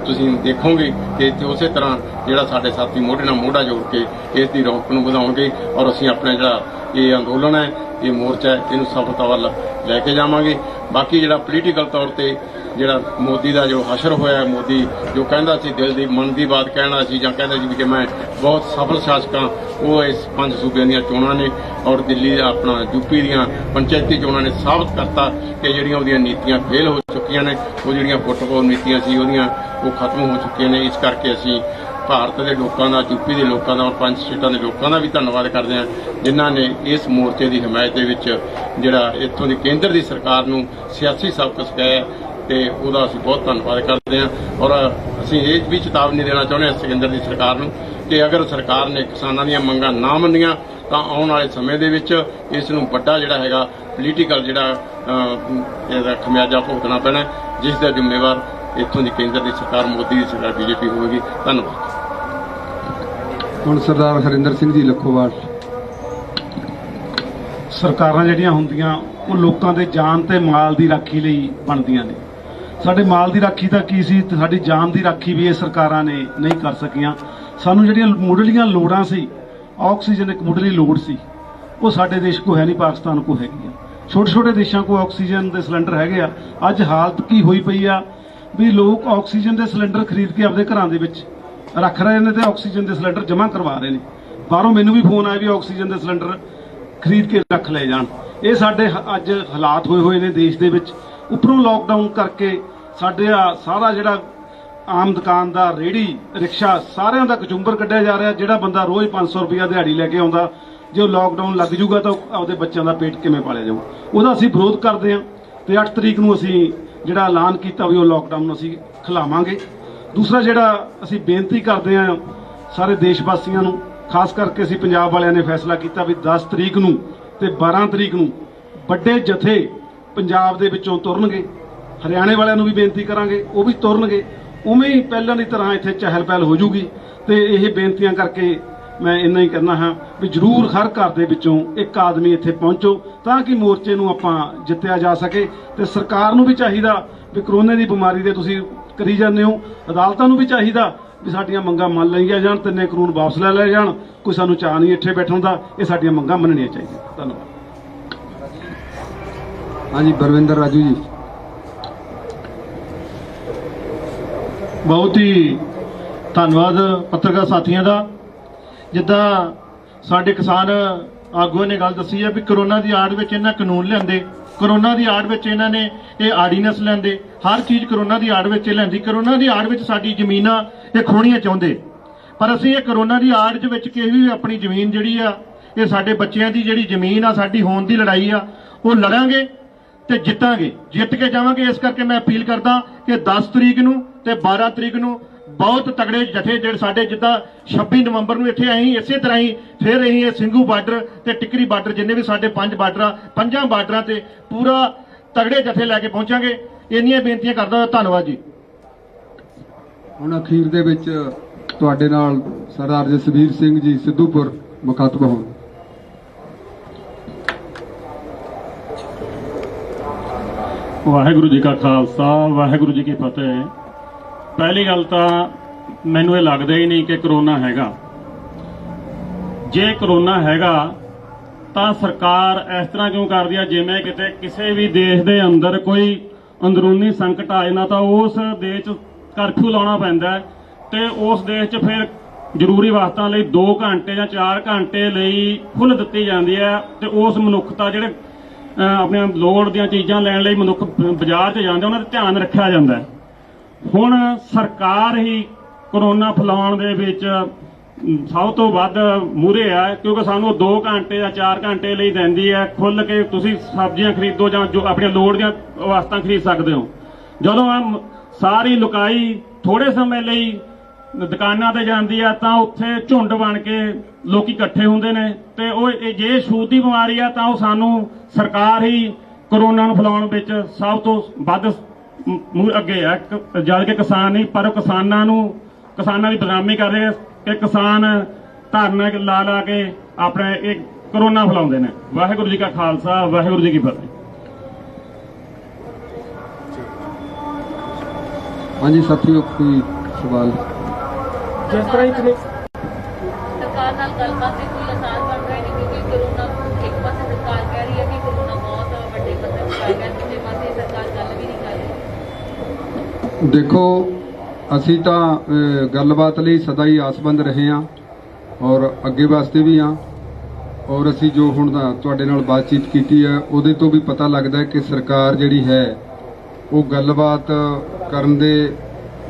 ਤੁਸੀਂ ਦੇਖੋਗੇ ਕਿ ਇੱਥੇ ਉਸੇ ਤਰ੍ਹਾਂ ਜਿਹੜਾ ਸਾਡੇ ਸਾਥੀ ਮੋਢੇ ਨਾਲ ਮੋਢਾ ਜੋੜ ਕੇ ਇਸ ਦੀ ਰੌਣਕ ਨੂੰ ਵਧਾਉਣਗੇ ਔਰ ਅਸੀਂ ਆਪਣਾ ਜਿਹੜਾ ਇਹ ਅੰਦੋਲਨ ਹੈ, ਇਹ ਮੋਰਚਾ ਹੈ, ਇਹਨੂੰ ਸਫਲਤਾ ਵੱਲ ਲੈ ਕੇ ਜਾਵਾਂਗੇ। ਬਾਕੀ ਜਿਹੜਾ ਪੋਲੀਟੀਕਲ ਤੌਰ ਤੇ ਜਿਹੜਾ ਮੋਦੀ ਦਾ ਜੋ ਹਸ਼ਰ ਹੋਇਆ, ਮੋਦੀ ਜੋ ਕਹਿੰਦਾ ਸੀ ਦਿਲ ਦੀ ਮਨ ਦੀ ਬਾਤ ਕਹਿਣਾ ਸੀ ਜਾਂ ਕਹਿੰਦਾ ਸੀ ਕਿ ਮੈਂ ਬਹੁਤ ਸਫਲ ਸ਼ਾਸਕ ਹਾਂ, ਉਹ ਇਸ 5 ਸੂਬਿਆਂ ਦੀਆਂ ਚੋਣਾਂ ਨੇ ਔਰ ਦਿੱਲੀ ਦਾ ਆਪਣਾ ਯੂਪੀ ਦੀਆਂ ਪੰਚਾਇਤੀ ਚੋਣਾਂ ਨੇ ਸਾਬਤ ਕਰਤਾ ਕਿ ਜਿਹੜੀਆਂ ਉਹਦੀਆਂ ਨੀਤੀਆਂ ਫੇਲ ਹੋ ਚੁੱਕੀਆਂ ਨੇ, ਉਹ ਜਿਹੜੀਆਂ ਫੁੱਟਬਾਲ ਨੀਤੀਆਂ ਸੀ ਉਹਦੀਆਂ ਉਹ ਖਤਮ ਹੋ ਚੁੱਕੀਆਂ ਨੇ। ਇਸ ਕਰਕੇ ਅਸੀਂ ਭਾਰਤ ਦੇ ਲੋਕਾਂ ਦਾ, ਯੂਪੀ ਦੇ ਲੋਕਾਂ ਦਾ ਔਰ 5 ਸਟੇਟਾਂ ਦੇ ਲੋਕਾਂ ਦਾ ਵੀ ਧੰਨਵਾਦ ਕਰਦੇ ਹਾਂ ਜਿਨ੍ਹਾਂ ਨੇ ਇਸ ਮੋਰਚੇ ਦੀ ਹਮਾਇਤ ਦੇ ਵਿੱਚ ਜਿਹੜਾ ਇੱਥੋਂ ਦੀ ਕੇਂਦਰ ਦੀ ਸਰਕਾਰ ਨੂੰ ਸਿਆਸੀ ਸਬਕ ਸਿਖਾਇਆ ਤੇ ਉਹਦਾ ਅਸੀਂ ਬਹੁਤ ਧੰਨਵਾਦ ਕਰਦੇ ਹਾਂ। ਔਰ ਅਸੀਂ ਇਹ ਵੀ ਚੇਤਾਵਨੀ ਦੇਣਾ ਚਾਹੁੰਦੇ ਹਾਂ ਕੇਂਦਰ ਦੀ ਸਰਕਾਰ ਨੂੰ ਕਿ ਅਗਰ ਸਰਕਾਰ ਨੇ ਕਿਸਾਨਾਂ ਦੀਆਂ ਮੰਗਾਂ ਨਾ ਮੰਨੀਆਂ ਤਾਂ ਆਉਣ ਵਾਲੇ ਸਮੇਂ ਦੇ ਵਿੱਚ ਇਸ ਨੂੰ ਵੱਡਾ ਜਿਹੜਾ ਹੈਗਾ ਪੋਲੀਟੀਕਲ ਜਿਹੜਾ ਇਹਦਾ ਖਮਿਆਜਾ ਭੁਗਤਣਾ ਪੈਣਾ, ਜਿਸ ਦਾ ਜ਼ਿੰਮੇਵਾਰ ਇੱਥੋਂ ਦੀ ਕੇਂਦਰ ਦੀ ਸਰਕਾਰ, ਮੋਦੀ ਦੀ ਸਰਕਾਰ, ਬੀਜੇਪੀ ਹੋਵੇਗੀ। ਧੰਨਵਾਦ। ਹੁਣ ਸਰਦਾਰ ਹਰਿੰਦਰ ਸਿੰਘ ਜੀ ਲੱਖੋਵਾਲ। ਸਰਕਾਰਾਂ ਜਿਹੜੀਆਂ ਹੁੰਦੀਆਂ ਉਹ ਲੋਕਾਂ ਦੇ ਜਾਨ ਤੇ ਮਾਲ ਦੀ ਰਾਖੀ ਲਈ ਬਣਦੀਆਂ ਨੇ। ਸਾਡੇ ਮਾਲ ਦੀ ਰਾਖੀ ਤਾਂ ਕੀ ਸੀ ਤੇ ਸਾਡੀ ਜਾਨ ਦੀ ਰਾਖੀ ਵੀ ਇਹ ਸਰਕਾਰਾਂ ਨੇ ਨਹੀਂ ਕਰ ਸਕੀਆਂ। ਸਾਨੂੰ ਜਿਹੜੀਆਂ ਮੁੱਢਲੀਆਂ ਲੋੜਾਂ ਸੀ, ਆਕਸੀਜਨ ਇੱਕ ਮੁੱਢਲੀ ਲੋੜ ਸੀ, ਉਹ ਸਾਡੇ ਦੇਸ਼ ਕੋ ਹੈ ਨਹੀਂ, ਪਾਕਿਸਤਾਨ ਕੋ ਹੈਗੀ ਆ। ਛੋਟੇ ਛੋਟੇ ਦੇਸ਼ਾਂ ਕੋ ਆਕਸੀਜਨ ਦੇ ਸਿਲੰਡਰ ਹੈਗੇ ਆ। ਅੱਜ ਹਾਲਤ ਕੀ ਹੋਈ ਪਈ ਆ ਵੀ ਲੋਕ ਆਕਸੀਜਨ ਦੇ ਸਿਲੰਡਰ ਖਰੀਦ ਕੇ ਆਪਦੇ ਘਰਾਂ ਦੇ ਵਿੱਚ ਰੱਖ ਰਹੇ ਨੇ ਤੇ ਆਕਸੀਜਨ ਦੇ ਸਿਲੰਡਰ ਜਮ੍ਹਾਂ ਕਰਵਾ ਰਹੇ ਨੇ। ਬਾਹਰੋਂ ਮੈਨੂੰ ਵੀ ਫੋਨ ਆਇਆ ਵੀ ਆਕਸੀਜਨ ਦੇ ਸਿਲੰਡਰ ਖਰੀਦ ਕੇ ਰੱਖ ਲਏ ਜਾਣ। ਇਹ ਸਾਡੇ ਅੱਜ ਹਾਲਾਤ ਹੋਏ ਨੇ ਦੇਸ਼ ਦੇ ਵਿੱਚ। ਉੱਪਰੋਂ ਲਾਕਡਾਊਨ ਕਰਕੇ ਸਾਡੇ ਸਾਰਾ ਜਿਹੜਾ ਆਮ ਦੁਕਾਨਦਾਰ, ਰੇਹੜੀ, ਰਿਕਸ਼ਾ, ਸਾਰਿਆਂ ਦਾ ਕਚੁੰਬਰ ਕੱਢਿਆ ਜਾ ਰਿਹਾ। ਜਿਹੜਾ ਬੰਦਾ ਰੋਜ਼ 500 ਰੁਪਇਆ ਦਿਹਾੜੀ ਲੈ ਕੇ ਆਉਂਦਾ, ਜੇ ਉਹ ਲਾਕਡਾਊਨ ਲੱਗ ਜੂਗਾ ਤਾਂ ਆਪਦੇ ਬੱਚਿਆਂ ਦਾ ਪੇਟ ਕਿਵੇਂ ਪਾਲਿਆ ਜਾਊ? ਉਹਦਾ ਅਸੀਂ ਵਿਰੋਧ ਕਰਦੇ ਹਾਂ ਤੇ 8 ਤਰੀਕ ਨੂੰ ਅਸੀਂ ਜਿਹੜਾ ਐਲਾਨ ਕੀਤਾ ਵੀ ਉਹ ਲਾਕਡਾਊਨ ਅਸੀਂ ਖਿਲਾਵਾਂਗੇ। ਦੂਸਰਾ ਜਿਹੜਾ ਅਸੀਂ ਬੇਨਤੀ ਕਰਦੇ ਹਾਂ ਸਾਰੇ ਦੇਸ਼ ਵਾਸੀਆਂ ਨੂੰ, ਖਾਸ ਕਰਕੇ ਅਸੀਂ ਪੰਜਾਬ ਵਾਲਿਆਂ ਨੇ ਫੈਸਲਾ ਕੀਤਾ ਵੀ 10 ਤਰੀਕ ਨੂੰ ਤੇ 12 ਤਰੀਕ ਨੂੰ ਵੱਡੇ ਜਥੇ ਪੰਜਾਬ ਦੇ ਵਿੱਚੋਂ ਤੁਰਨਗੇ। ਹਰਿਆਣੇ ਵਾਲਿਆਂ ਨੂੰ ਵੀ ਬੇਨਤੀ ਕਰਾਂਗੇ, ਉਹ ਵੀ ਤੁਰਨਗੇ। ਉਵੇਂ ਹੀ ਪਹਿਲਾਂ ਦੀ ਤਰ੍ਹਾਂ ਇੱਥੇ ਚਹਿਲ ਪਹਿਲ ਹੋ ਜੂਗੀ। ਤੇ ਇਹ ਬੇਨਤੀਆਂ ਕਰਕੇ ਮੈਂ ਇੰਨਾ ਹੀ ਕਰਨਾ ਹਾਂ ਵੀ ਜ਼ਰੂਰ ਹਰ ਘਰ ਦੇ ਵਿੱਚੋਂ ਇੱਕ ਆਦਮੀ ਇੱਥੇ ਪਹੁੰਚੋ ਤਾਂ ਕਿ ਮੋਰਚੇ ਨੂੰ ਆਪਾਂ ਜਿੱਤਿਆ ਜਾ ਸਕੇ। ਤੇ ਸਰਕਾਰ ਨੂੰ ਵੀ ਚਾਹੀਦਾ ਵੀ ਕਰੋਨੇ ਦੀ ਬਿਮਾਰੀ ਦੇ ਤੁਸੀਂ ਕਰੀ ਜਾਂਦੇ ਹੋ, ਅਦਾਲਤਾਂ ਨੂੰ ਵੀ ਚਾਹੀਦਾ ਵੀ ਸਾਡੀਆਂ ਮੰਗਾਂ ਮੰਨ ਲਈਆਂ ਜਾਣ, 3 ਕਾਨੂੰਨ ਵਾਪਸ ਲੈ ਲਏ ਜਾਣ। ਕੋਈ ਸਾਨੂੰ ਚਾਹ ਨਹੀਂ ਇੱਥੇ ਬੈਠਣ ਦਾ, ਇਹ ਸਾਡੀਆਂ ਮੰਗਾਂ ਮੰਨਣੀਆਂ ਚਾਹੀਦੀਆਂ। ਧੰਨਵਾਦ। ਹਾਂਜੀ, ਬਰਵਿੰਦਰ ਰਾਜੂ ਜੀ। ਬਹੁਤ ਹੀ ਧੰਨਵਾਦ ਪੱਤਰਕਾਰ ਸਾਥੀਆਂ ਦਾ। ਜਿੱਦਾਂ ਸਾਡੇ ਕਿਸਾਨ ਆਗੂਆਂ ਨੇ ਗੱਲ ਦੱਸੀ ਹੈ ਵੀ ਕਰੋਨਾ ਦੀ ਆੜ ਵਿੱਚ ਇਹਨਾਂ ਕਾਨੂੰਨ ਲਿਆਂਦੇ, ਕਰੋਨਾ ਦੀ ਆੜ ਵਿੱਚ ਇਹਨਾਂ ਨੇ ਇਹ ਆਰਡੀਨੈਂਸ ਲੈਂਦੇ, ਹਰ ਚੀਜ਼ ਕਰੋਨਾ ਦੀ ਆੜ ਵਿੱਚ ਲੈਂਦੀ। ਕਰੋਨਾ ਦੀ ਆੜ ਵਿੱਚ ਸਾਡੀ ਜ਼ਮੀਨਾਂ ਇਹ ਖੋਣੀਆਂ ਚਾਹੁੰਦੇ, ਪਰ ਅਸੀਂ ਇਹ ਕਰੋਨਾ ਦੀ ਆੜ ਦੇ ਵਿੱਚ ਕਿਸੇ ਵੀ ਆਪਣੀ ਜ਼ਮੀਨ ਜਿਹੜੀ ਆ, ਇਹ ਸਾਡੇ ਬੱਚਿਆਂ ਦੀ ਜਿਹੜੀ ਜ਼ਮੀਨ ਆ, ਸਾਡੀ ਹੋਣ ਦੀ ਲੜਾਈ ਆ, ਉਹ ਲੜਾਂਗੇ ਤੇ ਜਿੱਤਾਂਗੇ, ਜਿੱਤ ਕੇ ਜਾਵਾਂਗੇ। ਇਸ ਕਰਕੇ ਮੈਂ ਅਪੀਲ ਕਰਦਾ ਕਿ 10 ਤਰੀਕ ਨੂੰ ਤੇ 12 ਤਰੀਕ ਨੂੰ ਬਹੁਤ ਤਗੜੇ ਜਥੇ ਜਿਹੜੇ ਸਾਡੇ, ਜਿੱਦਾਂ 26 ਨਵੰਬਰ ਨੂੰ ਇੱਥੇ ਆਈ, ਇਸੇ ਤਰ੍ਹਾਂ ਹੀ ਫਿਰ ਅਸੀਂ ਇਹ ਸਿੰਘੂ ਬਾਰਡਰ ਤੇ ਟਿਕਰੀ ਬਾਰਡਰ, ਜਿੰਨੇ ਵੀ ਸਾਡੇ 5 ਬਾਰਡਰ ਆ, 5 ਬਾਰਡਰਾਂ ਤੇ ਪੂਰਾ ਤਗੜੇ ਜਥੇ ਲੈ ਕੇ ਪਹੁੰਚਾਂਗੇ। ਇੰਨੀਆਂ ਬੇਨਤੀਆਂ ਕਰਦਾ। ਧੰਨਵਾਦ ਜੀ। ਹੁਣ ਅਖੀਰ ਦੇ ਵਿੱਚ ਤੁਹਾਡੇ ਨਾਲ ਸਰਦਾਰ ਜਸਵੀਰ ਸਿੰਘ ਜੀ ਸਿੱਧੂਪੁਰ ਮੁਖਾਤਬ ਹੋਣ। ਵਾਹਿਗੁਰੂ ਜੀ ਕਾ ਖਾਲਸਾ, ਵਾਹਿਗੁਰੂ ਜੀ ਕੀ ਫਤਿਹ। ਪਹਿਲੀ ਗੱਲ ਤਾਂ ਮੈਨੂੰ ਇਹ ਲੱਗਦਾ ਹੀ ਨਹੀਂ ਕਿ ਕਰੋਨਾ ਹੈਗਾ। ਜੇ ਕਰੋਨਾ ਹੈਗਾ ਤਾਂ ਸਰਕਾਰ ਇਸ ਤਰ੍ਹਾਂ ਕਿਉਂ ਕਰਦੀ ਆ ਜਿਵੇਂ ਕਿਤੇ ਕਿਸੇ ਵੀ ਦੇਸ਼ ਦੇ ਅੰਦਰ ਕੋਈ ਅੰਦਰੂਨੀ ਸੰਕਟ ਆ ਜਾਂਦਾ ਤਾਂ ਉਸ ਦੇਸ਼ 'ਚ ਕਰਫਿਊ ਲਾਉਣਾ ਪੈਂਦਾ ਤੇ ਉਸ ਦੇਸ਼ 'ਚ ਫਿਰ ਜ਼ਰੂਰੀ ਵਸਤਾਂ ਲਈ 2 ਘੰਟੇ ਜਾਂ 4 ਘੰਟੇ ਲਈ ਖੁੱਲ੍ਹ ਦਿੱਤੀ ਜਾਂਦੀ ਹੈ ਤੇ ਉਸ ਮਨੁੱਖਤਾ ਜਿਹੜੇ ਆਪਣੀਆਂ ਲੋੜ ਦੀਆਂ ਚੀਜ਼ਾਂ ਲੈਣ ਲਈ ਮਨੁੱਖ ਬਾਜ਼ਾਰ 'ਚ ਜਾਂਦੇ ਉਹਨਾਂ ਦਾ ਧਿਆਨ ਰੱਖਿਆ ਜਾਂਦਾ। ਹੁਣ ਸਰਕਾਰ ਹੀ ਕਰੋਨਾ ਫੈਲਾਉਣ ਦੇ ਵਿੱਚ ਸਭ ਤੋਂ ਵੱਧ ਮੂਹਰੇ ਆ, ਕਿਉਂਕਿ ਸਾਨੂੰ 2 ਘੰਟੇ ਜਾਂ 4 ਘੰਟੇ ਲਈ ਦਿੰਦੀ ਹੈ ਖੁੱਲ੍ਹ ਕੇ ਤੁਸੀਂ ਸਬਜ਼ੀਆਂ ਖਰੀਦੋ ਜਾਂ ਜੋ ਆਪਣੀਆਂ ਲੋੜ ਦੀਆਂ ਵਸਤਾਂ ਖਰੀਦ ਸਕਦੇ ਹੋ। ਜਦੋਂ ਸਾਰੀ ਲੁਕਾਈ ਥੋੜੇ ਸਮੇਂ ਲਈ ਦੁਕਾਨਾਂ ਤੇ ਜਾਂਦੀ ਆ ਤਾਂ ਉੱਥੇ ਝੁੰਡ ਬਣ ਕੇ ਲੋਕੀ ਇਕੱਠੇ ਹੁੰਦੇ ਨੇ ਤੇ ਉਹ ਜੇ ਛੂਤ ਦੀ ਬਿਮਾਰੀ ਆ ਤਾਂ ਉਹ ਸਾਨੂੰ ਸਰਕਾਰ ਹੀ ਕਰੋਨਾ ਨੂੰ ਫੈਲਾਉਣ ਵਿੱਚ ਸਭ ਤੋਂ ਵੱਧ ਅੱਗੇ ਆ, ਜਦ ਕਿ ਕਿਸਾਨ ਨਹੀਂ। ਪਰ ਕਿਸਾਨਾਂ ਦੀ ਬਦਨਾਮੀ ਕਰ ਰਹੇ ਕਿ ਕਿਸਾਨ ਧਰਨਾ ਲਾ ਕੇ ਆਪਣੇ ਇਹ ਕਰੋਨਾ ਫੈਲਾਉਂਦੇ ਨੇ। ਵਾਹਿਗੁਰੂ ਜੀ ਕਾ ਖਾਲਸਾ, ਵਾਹਿਗੁਰੂ ਜੀ ਕੀ ਫਤਿਹ। ਹਾਂਜੀ ਸਾਥੀਓ, ਕੋਈ ਸਵਾਲ? ਜਿਸ ਤਰ੍ਹਾਂ ਹੀ ਸਰਕਾਰ ਨਾਲ ਗੱਲਬਾਤ ਵੀ ਕੋਈ ਆਸਾਨ ਬਣ ਰਹੀ ਨਹੀਂ, ਕਿਉਂਕਿ ਕਰੋਨਾ ਇੱਕ ਪਾਸੇ ਸਰਕਾਰ ਕਹਿ ਰਹੀ ਹੈ ਕਿ ਕਰੋਨਾ ਬਹੁਤ ਵੱਡੇ ਪੱਧਰ ਤੇ ਫੈਲ ਗਿਆ, ਦੂਜੇ ਪਾਸੇ ਸਰਕਾਰ ਗੱਲ ਵੀ ਨਹੀਂ ਕਰ ਰਹੀ। ਦੇਖੋ ਅਸੀਂ ਤਾਂ ਗੱਲਬਾਤ ਲਈ ਸਦਾ ਹੀ ਆਸਬੰਦ ਰਹੇ ਹਾਂ ਔਰ ਅੱਗੇ ਵਾਸਤੇ ਵੀ ਹਾਂ ਔਰ ਅਸੀਂ ਜੋ ਹੁਣ ਦਾ ਤੁਹਾਡੇ ਨਾਲ ਬਾਤਚੀਤ ਕੀਤੀ ਹੈ ਉਹਦੇ ਤੋਂ ਵੀ ਪਤਾ ਲੱਗਦਾ ਹੈ ਕਿ ਸਰਕਾਰ ਜਿਹੜੀ ਹੈ ਉਹ ਗੱਲਬਾਤ ਕਰਨ ਦੇ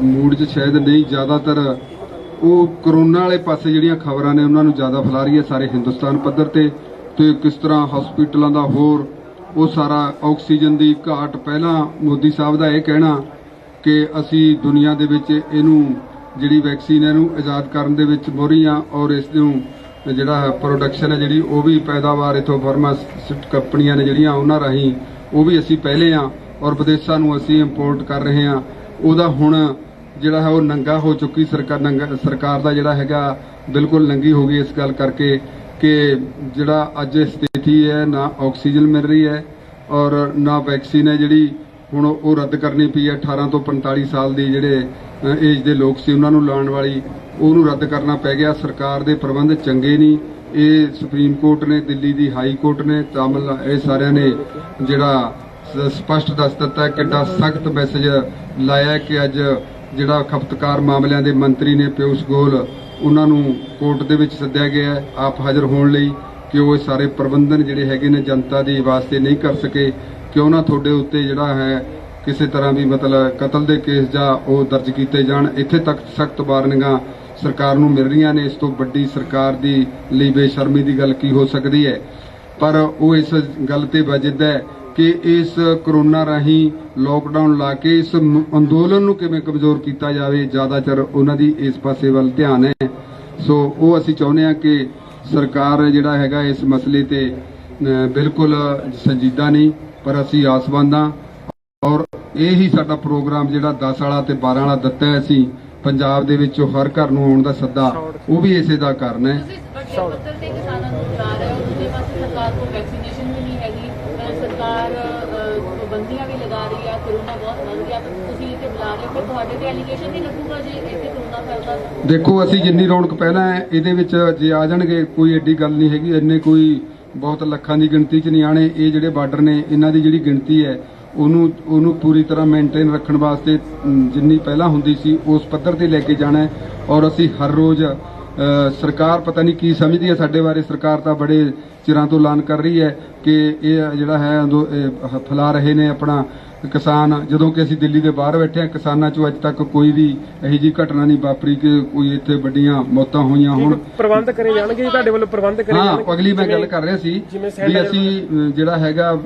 ਮੂਡ 'ਚ ਸ਼ਾਇਦ ਨਹੀਂ, ਜ਼ਿਆਦਾਤਰ ਉਹ ਕਰੋਨਾ ਵਾਲੇ ਪਾਸੇ ਜਿਹੜੀਆਂ ਖਬਰਾਂ ਨੇ ਉਹਨਾਂ ਨੂੰ ਜ਼ਿਆਦਾ ਫੈਲਾ ਰਹੀ ਹੈ ਸਾਰੇ ਹਿੰਦੁਸਤਾਨ ਪੱਧਰ ਤੇ ਕਿਸ ਤਰ੍ਹਾਂ ਹਸਪੀਟਲਾਂ ਦਾ ਹੋਰ ਉਹ ਸਾਰਾ ਆਕਸੀਜਨ ਦੀ ਘਾਟ। ਪਹਿਲਾਂ ਮੋਦੀ ਸਾਹਿਬ ਦਾ ਇਹ ਕਹਿਣਾ ਕਿ ਅਸੀਂ ਦੁਨੀਆ ਦੇ ਵਿੱਚ ਇਹਨੂੰ ਜਿਹੜੀ ਵੈਕਸੀਨ ਹੈ ਇਹਨੂੰ ਇਜਾਦ ਕਰਨ ਦੇ ਵਿੱਚ ਮੋਹਰੀ ਹਾਂ ਔਰ ਇਸ ਨੂੰ ਜਿਹੜਾ ਪ੍ਰੋਡਕਸ਼ਨ ਹੈ ਜਿਹੜੀ ਉਹ ਵੀ ਪੈਦਾਵਾਰ ਇਥੋਂ ਫਾਰਮਾਸਿਊਟਿਕਲ ਕੰਪਨੀਆਂ ਨੇ ਜਿਹੜੀਆਂ ਉਹਨਾਂ ਰਾਹੀਂ ਉਹ ਵੀ ਅਸੀਂ ਪਹਿਲੇ ਹਾਂ ਔਰ ਵਿਦੇਸ਼ਾਂ ਨੂੰ ਅਸੀਂ ਇੰਪੋਰਟ ਕਰ ਰਹੇ ਹਾਂ। ਉਹਦਾ ਹੁਣ ਜਿਹੜਾ ਹੈ ਉਹ ਨੰਗਾ ਹੋ ਚੁੱਕੀ ਸਰਕਾਰ ਦਾ ਜਿਹੜਾ ਹੈਗਾ ਬਿਲਕੁਲ ਨੰਗੀ ਹੋ ਗਈ ਇਸ ਗੱਲ ਕਰਕੇ ਕਿ ਜਿਹੜਾ ਅੱਜ ਸਥਿਤੀ ਹੈ ਨਾ ਆਕਸੀਜਨ ਮਿਲ ਰਹੀ ਹੈ ਔਰ ਨਾ ਵੈਕਸੀਨ ਹੈ ਜਿਹੜੀ ਹੁਣ ਉਹ ਰੱਦ ਕਰਨੀ ਪਈ ਹੈ। 18 ਤੋਂ 45 ਸਾਲ ਦੀ ਜਿਹੜੇ ਏਜ ਦੇ ਲੋਕ ਸੀ ਉਹਨਾਂ ਨੂੰ ਲਾਉਣ ਵਾਲੀ ਉਹਨੂੰ ਰੱਦ ਕਰਨਾ ਪੈ ਗਿਆ। ਸਰਕਾਰ ਦੇ ਪ੍ਰਬੰਧ ਚੰਗੇ ਨਹੀਂ। ਇਹ ਸੁਪਰੀਮ ਕੋਰਟ ਨੇ, ਦਿੱਲੀ ਦੀ ਹਾਈ ਕੋਰਟ ਨੇ, ਇਹ ਸਾਰਿਆਂ ਨੇ ਜਿਹੜਾ ਸਪਸ਼ਟ ਦੱਸ ਦਿੱਤਾ ਕਿੱਡਾ ਸਖਤ ਮੈਸੇਜ ਲਾਇਆ ਕਿ ਅੱਜ ਜਿਹੜਾ ਖਪਤਕਾਰ ਮਾਮਲਿਆਂ ਦੇ ਮੰਤਰੀ ਨੇ ਪਿਊਸ਼ ਗੋਇਲ ਉਹਨਾਂ ਨੂੰ ਕੋਰਟ ਦੇ ਵਿੱਚ ਸੱਦਿਆ ਗਿਆ ਹੈ ਆਪ ਹਾਜ਼ਰ ਹੋਣ ਲਈ ਕਿ ਉਹ ਸਾਰੇ ਪ੍ਰਬੰਧਨ ਜਿਹੜੇ ਹੈਗੇ ਨੇ ਜਨਤਾ ਦੇ ਵਾਸਤੇ ਨਹੀਂ ਕਰ ਸਕੇ। ਕਿਉਂ ਨਾ ਤੁਹਾਡੇ ਉੱਤੇ ਜਿਹੜਾ ਹੈ ਕਿਸੇ ਤਰ੍ਹਾਂ ਵੀ ਮਤਲਬ ਕਤਲ ਦੇ ਕੇਸ ਜਾਂ ਉਹ ਦਰਜ ਕੀਤੇ ਜਾਣ। ਇੱਥੇ ਤੱਕ ਸਖਤ ਵਾਰਨਿੰਗਾਂ ਸਰਕਾਰ ਨੂੰ ਮਿਲ ਰਹੀਆਂ ਨੇ। ਇਸ ਤੋਂ ਵੱਡੀ ਸਰਕਾਰ ਦੀ ਲਈ ਬੇਸ਼ਰਮੀ ਦੀ ਗੱਲ ਕੀ ਹੋ ਸਕਦੀ ਹੈ। ਪਰ ਉਹ ਇਸ ਗੱਲ ਤੇ ਵਜਦਾ ਹੈ ਕਿ ਇਸ ਕਰੋਨਾ ਰਾਹੀਂ ਲੋਕਡਾਊਨ ਲਾ ਕੇ ਇਸ ਅੰਦੋਲਨ ਨੂੰ ਕਿਵੇਂ ਕਮਜ਼ੋਰ ਕੀਤਾ ਜਾਵੇ, ਜ਼ਿਆਦਾ ਚਿਰ ਉਹਨਾਂ ਦੀ ਇਸ ਪਾਸੇ ਵੱਲ ਧਿਆਨ ਹੈ। ਸੋ ਉਹ ਅਸੀਂ ਚਾਹੁੰਦੇ ਹਾਂ ਕਿ ਸਰਕਾਰ ਜਿਹੜਾ ਹੈਗਾ ਇਸ ਮਸਲੇ ਤੇ ਬਿਲਕੁਲ ਸੰਜੀਦਾ ਨਹੀਂ, ਪਰ ਅਸੀਂ ਆਸਵੰਦ ਹਾਂ ਔਰ ਇਹ ਹੀ ਸਾਡਾ ਪ੍ਰੋਗਰਾਮ ਜਿਹੜਾ 10 ਵਾਲਾ ਤੇ 12 ਵਾਲਾ ਦਿੱਤਾ ਹੈ ਅਸੀਂ ਪੰਜਾਬ ਦੇ ਵਿੱਚ ਹਰ ਘਰ ਨੂੰ ਆਉਣ ਦਾ ਸੱਦਾ, ਉਹ ਵੀ ਇਸੇ ਦਾ ਕਾਰਨ ਹੈ। ਤੁਸੀਂ ਵੱਡੇ ਪੱਧਰ ਤੇ ਕਿਸਾਨਾਂ ਨੂੰ ਬੁਲਾ ਰਹੇ ਹੋ, ਦੂਜੇ ਪਾਸੇ ਸਰਕਾਰ ਕੋਲ ਵੈਕਸੀਨੇਸ਼ਨ ਵੀ ਨਹੀਂ ਹੈਗੀ, ਸਰਕਾਰ ਪਾਬੰਦੀਆਂ ਵੀ ਲਗਾ ਰਹੀ ਹੈ, ਕਰੋਨਾ ਬਹੁਤ ਵੱਧ ਗਿਆ, ਤੁਸੀਂ ਇੱਥੇ ਬੁਲਾ ਰਹੇ ਹੋ, ਫਿਰ ਤੁਹਾਡੇ ਤੇ ਐਲੀਗੇਸ਼ਨ ਨਹੀਂ ਲੱਗੂਗਾ ਜੇ ਇੱਥੇ ਕਰੋਨਾ ਫੈਲਦਾ? ਦੇਖੋ ਅਸੀਂ ਜਿੰਨੀ ਰੌਣਕ ਪਹਿਲਾਂ ਹੈ ਇਹਦੇ ਵਿੱਚ ਜੇ ਆ ਜਾਣਗੇ ਕੋਈ ਐਡੀ ਗੱਲ ਨਹੀਂ ਹੈਗੀ। ਇੰਨੇ ਕੋਈ ਬਹੁਤ ਲੱਖਾਂ ਦੀ ਗਿਣਤੀ 'ਚ ਨਹੀਂ ਆਣੇ। ਇਹ ਜਿਹੜੇ ਬਾਰਡਰ ਨੇ ਇਹਨਾਂ ਦੀ ਜਿਹੜੀ ਗਿਣਤੀ ਹੈ ਉਹਨੂੰ ਪੂਰੀ ਤਰ੍ਹਾਂ ਮੇਨਟੇਨ ਰੱਖਣ ਵਾਸਤੇ ਜਿੰਨੀ ਪਹਿਲਾਂ ਹੁੰਦੀ ਸੀ ਉਸ ਪੱਧਰ ਤੇ ਲੈ ਕੇ ਜਾਣਾ ਹੈ। ਔਰ ਅਸੀਂ ਹਰ ਰੋਜ਼ ਸਰਕਾਰ ਪਤਾ ਨਹੀਂ ਕੀ ਸਮਝਦੀ ਹੈ ਸਾਡੇ ਬਾਰੇ। ਸਰਕਾਰ ਤਾਂ ਬੜੇ ਚਿਰਾਂ ਤੋਂ ਐਲਾਨ ਕਰ ਰਹੀ ਹੈ ਕਿ ਇਹ ਜਿਹੜਾ ਹੈ ਫੈਲਾ ਰਹੇ ਨੇ ਆਪਣਾ ਕਿਸਾਨ, ਜਦੋਂ ਕਿ ਅਸੀਂ ਦਿੱਲੀ ਦੇ ਬਾਹਰ ਬੈਠੇ ਹਾਂ ਕਿਸਾਨਾਂ 'ਚੋਂ ਅੱਜ ਤੱਕ ਕੋਈ ਵੀ ਇਹੋ ਜਿਹੀ ਘਟਨਾ ਨਹੀਂ ਵਾਪਰੀ ਕਿ ਕੋਈ ਇੱਥੇ ਵੱਡੀਆਂ ਮੌਤਾਂ ਹੋਈਆਂ ਹੋਣ। ਪ੍ਰਬੰਧ ਕਰੇ ਜਾਣਗੇ ਜੀ ਤੁਹਾਡੇ ਵੱਲੋਂ, ਪ੍ਰਬੰਧ ਕਰੇ ਜਾਣਗੇ? ਹਾਂ, ਅਗਲੀ ਮੈਂ ਗੱਲ ਕਰ ਰਿਹਾ ਸੀ ਵੀ ਅਸੀਂ ਜਿਹੜਾ ਹੈਗਾ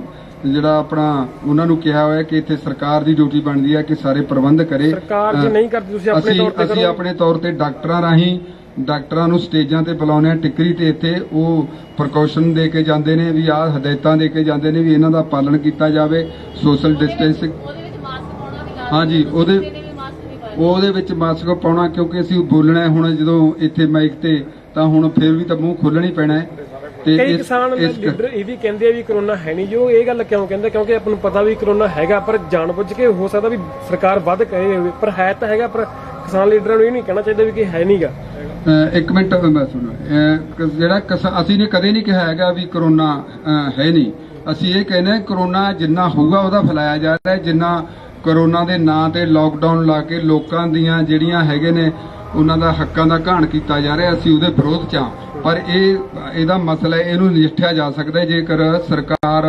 ਜਿਹੜਾ ਆਪਣਾ ਉਹਨਾਂ ਨੂੰ ਕਿਹਾ ਹੋਇਆ ਕਿ ਇੱਥੇ ਸਰਕਾਰ ਦੀ ਡਿਊਟੀ ਬਣਦੀ ਹੈ ਕਿ ਸਾਰੇ ਪ੍ਰਬੰਧ ਕਰੇ। ਸਰਕਾਰ ਜੇ ਨਹੀਂ ਕਰਦੀ ਤੁਸੀਂ ਆਪਣੇ ਤੌਰ ਤੇ ਕਰੋ। ਅਸੀਂ ਆਪਣੇ ਤੌਰ ਤੇ ਡਾਕਟਰਾਂ ਰਾਹੀਂ ਡਾਕਟਰਾਂ ਨੂੰ ਸਟੇਜਾਂ ਤੇ ਬੁਲਾਉਂਦੇ ਆ ਟਿੱਕਰੀ ਤੇ, ਇੱਥੇ ਉਹ ਪ੍ਰੀਕਾਸ਼ਨ ਦੇ ਕੇ ਜਾਂਦੇ ਨੇ ਵੀ ਆਹ ਹਦਾਇਤਾਂ ਦੇ ਕੇ ਜਾਂਦੇ ਨੇ ਵੀ ਇਹਨਾਂ ਦਾ ਪਾਲਣ ਕੀਤਾ ਜਾਵੇ, ਸੋਸ਼ਲ ਡਿਸਟੈਂਸਿੰਗ। ਹਾਂਜੀ, ਉਹਦੇ ਵਿੱਚ ਮਾਸਕ ਪਾਉਣਾ ਕਿਉਂਕਿ ਅਸੀਂ ਬੋਲਣਾ ਹੁਣ ਜਦੋਂ ਇੱਥੇ ਮਾਈਕ ਤੇ ਤਾਂ ਹੁਣ ਫਿਰ ਵੀ ਤਾਂ ਮੂੰਹ ਖੋਲਣਾ ਹੀ ਪੈਣਾ ਹੈ। ਤੇ ਕਈ ਕਿਸਾਨ ਲੀਡਰ ਇਹ ਵੀ ਕਹਿੰਦੇ ਆ ਵੀ ਕਰੋਨਾ ਹੈ ਨਹੀਂ। ਜੋ ਇਹ ਗੱਲ ਕਿਉਂ ਕਹਿੰਦੇ? ਕਿਉਂਕਿ ਆਪਾਂ ਨੂੰ ਪਤਾ ਵੀ ਕਰੋਨਾ ਹੈਗਾ, ਪਰ ਜਾਣਬੁੱਝ ਕੇ ਹੋ ਸਕਦਾ ਵੀ ਸਰਕਾਰ ਵੱਧ ਕਹੇ ਹੋਵੇ, ਪਰ ਹੈ ਤਾਂ ਹੈਗਾ। ਪਰ ਕਿਸਾਨ ਲੀਡਰਾਂ ਨੂੰ ਇਹ ਨਹੀਂ ਕਹਿਣਾ ਚਾਹੀਦਾ ਵੀ ਕਿ ਹੈ ਨਹੀਂਗਾ। ਇੱਕ ਮਿੰਟ ਮੈਂ ਸੁਣੋ, ਜਿਹੜਾ ਅਸੀਂ ਨੇ ਕਦੇ ਨਹੀਂ ਕਿਹਾ ਹੈਗਾ ਵੀ ਕਰੋਨਾ ਹੈ ਨਹੀਂ। ਅਸੀਂ ਇਹ ਕਹਿੰਦੇ ਕਰੋਨਾ ਜਿੰਨਾ ਹੋਊਗਾ ਉਹਦਾ ਫੈਲਾਇਆ ਜਾ ਰਿਹਾ ਹੈ। ਜਿੰਨਾ ਕਰੋਨਾ ਦੇ ਨਾਂ ਤੇ ਲੋਕਡਾਊਨ ਲਾ ਕੇ ਲੋਕਾਂ ਦੀਆਂ ਜਿਹੜੀਆਂ ਹੈਗੇ ਨੇ ਉਹਨਾਂ ਦਾ ਹੱਕਾਂ ਦਾ ਘਾਣ ਕੀਤਾ ਜਾ ਰਿਹਾ, ਅਸੀਂ ਉਹਦੇ ਵਿਰੋਧ 'ਚ ਹਾਂ। ਪਰ ਇਹਦਾ ਮਸਲਾ ਇਹਨੂੰ ਨਜਿੱਠਿਆ ਜਾ ਸਕਦਾ ਜੇਕਰ ਸਰਕਾਰ